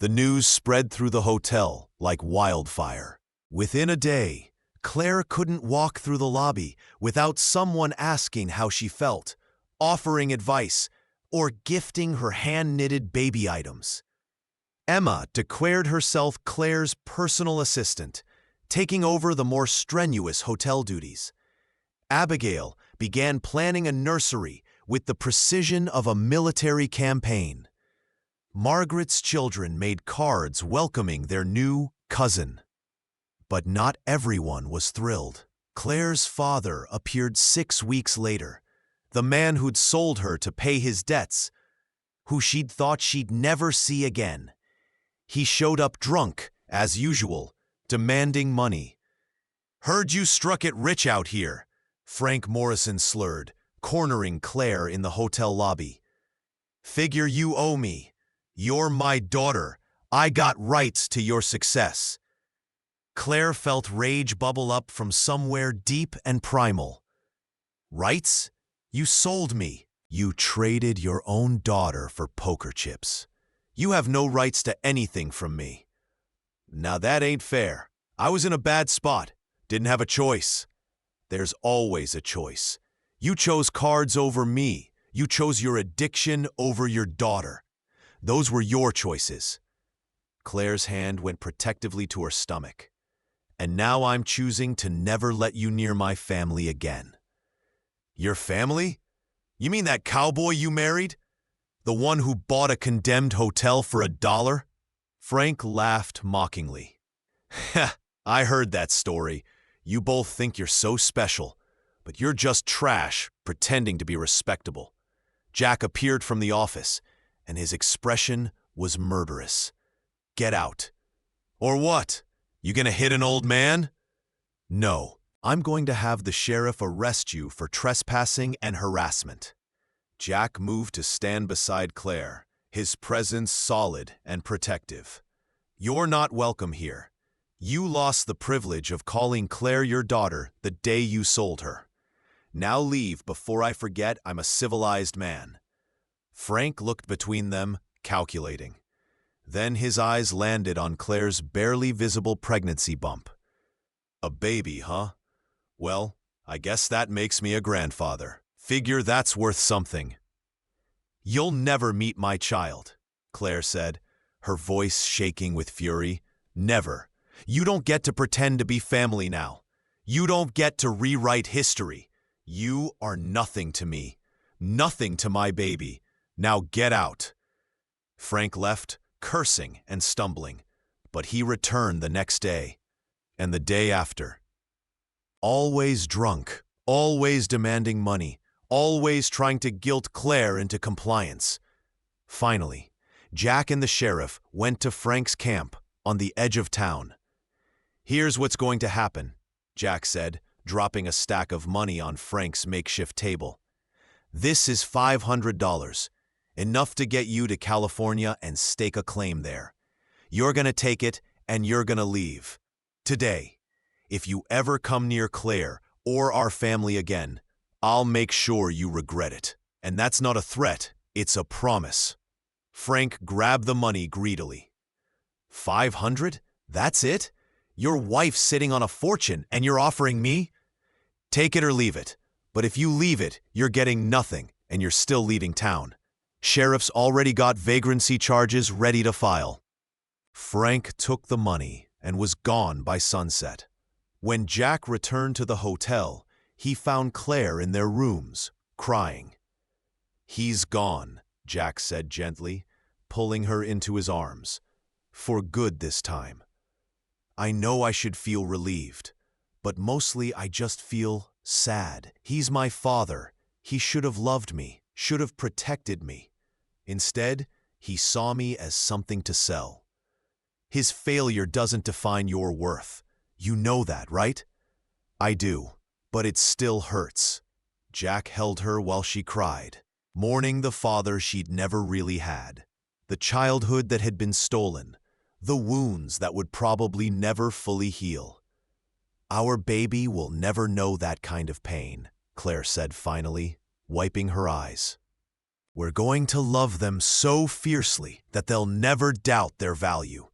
A: The news spread through the hotel like wildfire. Within a day, Claire couldn't walk through the lobby without someone asking how she felt, offering advice, or gifting her hand-knitted baby items. Emma declared herself Claire's personal assistant, taking over the more strenuous hotel duties. Abigail began planning a nursery with the precision of a military campaign. Margaret's children made cards welcoming their new cousin. But not everyone was thrilled. Claire's father appeared 6 weeks later, the man who'd sold her to pay his debts, who she'd thought she'd never see again. He showed up drunk, as usual, demanding money. "Heard you struck it rich out here," Frank Morrison slurred, cornering Claire in the hotel lobby. "Figure you owe me. You're my daughter. I got rights to your success. Claire felt rage bubble up from somewhere deep and primal. Rights? You sold me. You traded your own daughter for poker chips. You have no rights to anything from me. Now that ain't fair. I was in a bad spot. Didn't have a choice. There's always a choice. You chose cards over me. You chose your addiction over your daughter. Those were your choices. Claire's hand went protectively to her stomach. And now I'm choosing to never let you near my family again. Your family? You mean that cowboy you married? The one who bought a condemned hotel for $1? Frank laughed mockingly. Heh, I heard that story. You both think you're so special, but you're just trash pretending to be respectable. Jack appeared from the office, and his expression was murderous. Get out. Or what? You gonna hit an old man? No, I'm going to have the sheriff arrest you for trespassing and harassment. Jack moved to stand beside Claire, his presence solid and protective. You're not welcome here. You lost the privilege of calling Claire your daughter the day you sold her. Now leave before I forget I'm a civilized man. Frank looked between them, calculating. Then his eyes landed on Claire's barely visible pregnancy bump. A baby, huh? Well, I guess that makes me a grandfather. Figure that's worth something. You'll never meet my child, Claire said, her voice shaking with fury. Never. You don't get to pretend to be family now. You don't get to rewrite history. You are nothing to me. Nothing to my baby. Now get out. Frank left, cursing and stumbling, but he returned the next day, and the day after. Always drunk, always demanding money, always trying to guilt Claire into compliance. Finally, Jack and the sheriff went to Frank's camp on the edge of town. Here's what's going to happen, Jack said, dropping a stack of money on Frank's makeshift table. This is $500, enough to get you to California and stake a claim there. You're gonna take it and you're gonna leave. Today, if you ever come near Claire or our family again, I'll make sure you regret it. And that's not a threat, it's a promise. Frank grabbed the money greedily. 500? That's it? Your wife's sitting on a fortune and you're offering me? Take it or leave it. But if you leave it, you're getting nothing and you're still leaving town. Sheriff's already got vagrancy charges ready to file. Frank took the money and was gone by sunset. When Jack returned to the hotel, he found Claire in their rooms, crying. He's gone, Jack said gently, pulling her into his arms. For good this time. I know I should feel relieved, but mostly I just feel sad. He's my father. He should have loved me, should have protected me. Instead, he saw me as something to sell. His failure doesn't define your worth. You know that, right? I do, but it still hurts. Jack held her while she cried, mourning the father she'd never really had, the childhood that had been stolen, the wounds that would probably never fully heal. Our baby will never know that kind of pain, Claire said finally, wiping her eyes. We're going to love them so fiercely that they'll never doubt their value.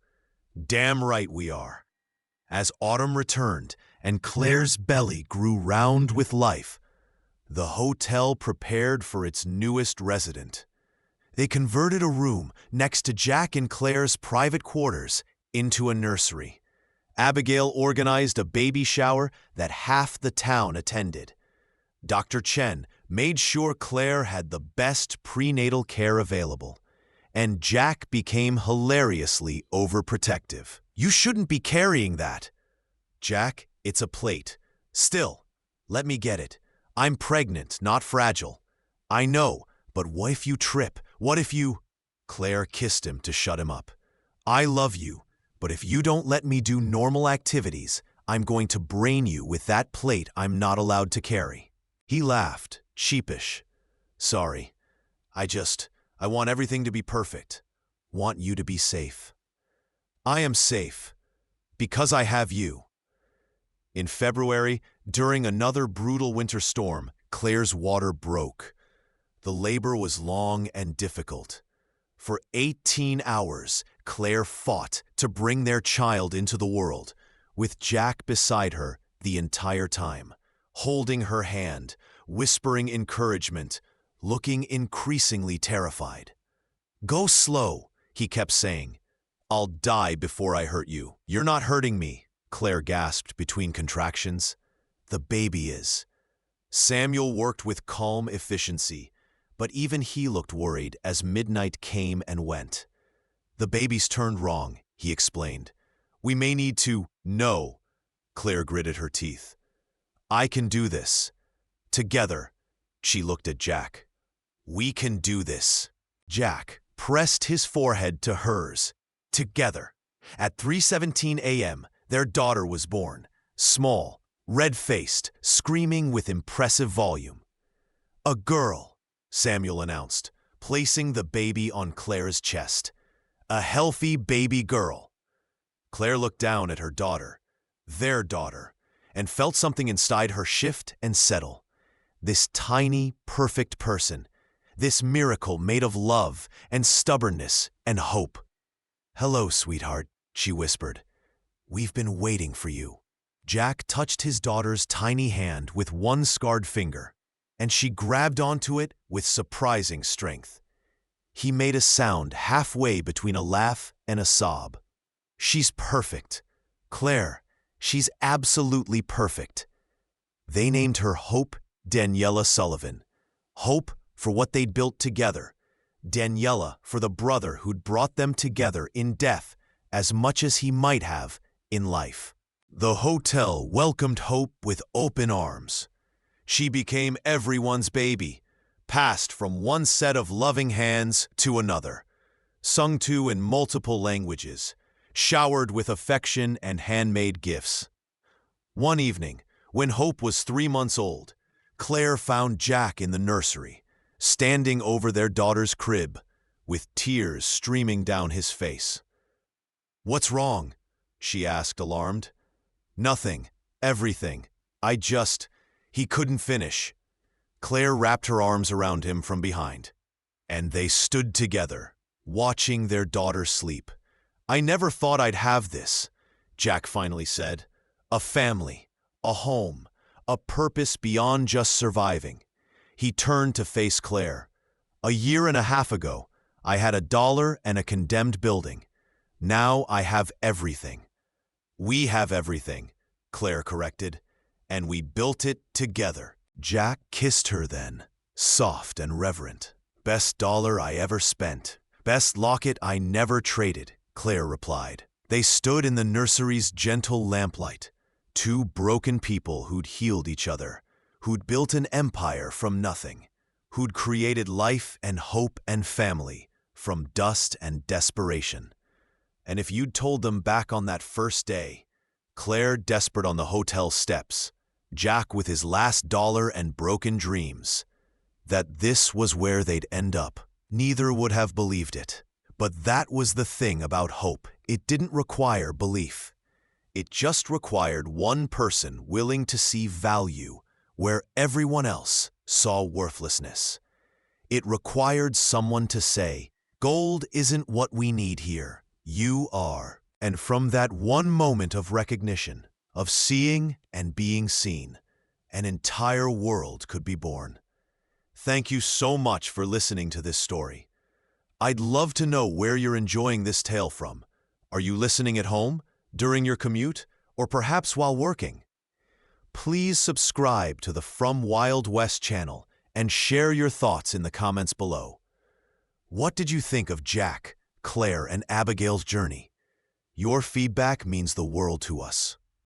A: Damn right we are. As autumn returned and Claire's belly grew round with life, the hotel prepared for its newest resident. They converted a room next to Jack and Claire's private quarters into a nursery. Abigail organized a baby shower that half the town attended. Dr. Chen made sure Claire had the best prenatal care available. And Jack became hilariously overprotective. You shouldn't be carrying that. Jack, it's a plate. Still, let me get it. I'm pregnant, not fragile. I know, but what if you trip? What if you… Claire kissed him to shut him up. I love you, but if you don't let me do normal activities, I'm going to brain you with that plate I'm not allowed to carry. He laughed, sheepish. Sorry, I want everything to be perfect. want you to be safe. I am safe because I have you." In February, during another brutal winter storm, Claire's water broke. The labor was long and difficult. For 18 hours, Claire fought to bring their child into the world, with Jack beside her the entire time, holding her hand, whispering encouragement, looking increasingly terrified. "Go slow," he kept saying. "I'll die before I hurt you." "You're not hurting me," Claire gasped between contractions. "The baby is." Samuel worked with calm efficiency, but even he looked worried as midnight came and went. "The baby's turned wrong," he explained. "We may need to—" "No," Claire gritted her teeth. "I can do this. Together," she looked at Jack. "We can do this." Jack pressed his forehead to hers. Together. At 3:17 a.m., their daughter was born, small, red-faced, screaming with impressive volume. "A girl," Samuel announced, placing the baby on Claire's chest. "A healthy baby girl." Claire looked down at her daughter, their daughter, and felt something inside her shift and settle. This tiny, perfect person, this miracle made of love and stubbornness and hope. "Hello, sweetheart," she whispered. "We've been waiting for you." Jack touched his daughter's tiny hand with one scarred finger, and she grabbed onto it with surprising strength. He made a sound halfway between a laugh and a sob. "She's perfect. Claire, she's absolutely perfect." They named her Hope Daniela Sullivan. Hope for what they'd built together. Daniela for the brother who'd brought them together in death as much as he might have in life. The hotel welcomed Hope with open arms. She became everyone's baby, passed from one set of loving hands to another, sung to in multiple languages, showered with affection and handmade gifts. One evening, when Hope was 3 months old, Claire found Jack in the nursery, standing over their daughter's crib, with tears streaming down his face. "What's wrong?" she asked, alarmed. "Nothing. Everything. He couldn't finish." Claire wrapped her arms around him from behind, and they stood together, watching their daughter sleep. "I never thought I'd have this," Jack finally said. "A family, a home, a purpose beyond just surviving." He turned to face Claire. "A year and a half ago, I had $1 and a condemned building. Now I have everything." "We have everything," Claire corrected, "and we built it together." Jack kissed her then, soft and reverent. "Best dollar I ever spent. Best locket I never traded," Claire replied. They stood in the nursery's gentle lamplight, two broken people who'd healed each other, who'd built an empire from nothing, who'd created life and hope and family from dust and desperation. And if you'd told them back on that first day, Claire desperate on the hotel steps, Jack with his last dollar and broken dreams, that this was where they'd end up, neither would have believed it. But that was the thing about hope. It didn't require belief. It just required one person willing to see value where everyone else saw worthlessness. It required someone to say, "Gold isn't what we need here. You are." And from that one moment of recognition, of seeing and being seen, an entire world could be born. Thank you so much for listening to this story. I'd love to know where you're enjoying this tale from. Are you listening at home, during your commute, or perhaps while working? Please subscribe to the From Wild West channel and share your thoughts in the comments below. What did you think of Jack, Claire, and Abigail's journey? Your feedback means the world to us.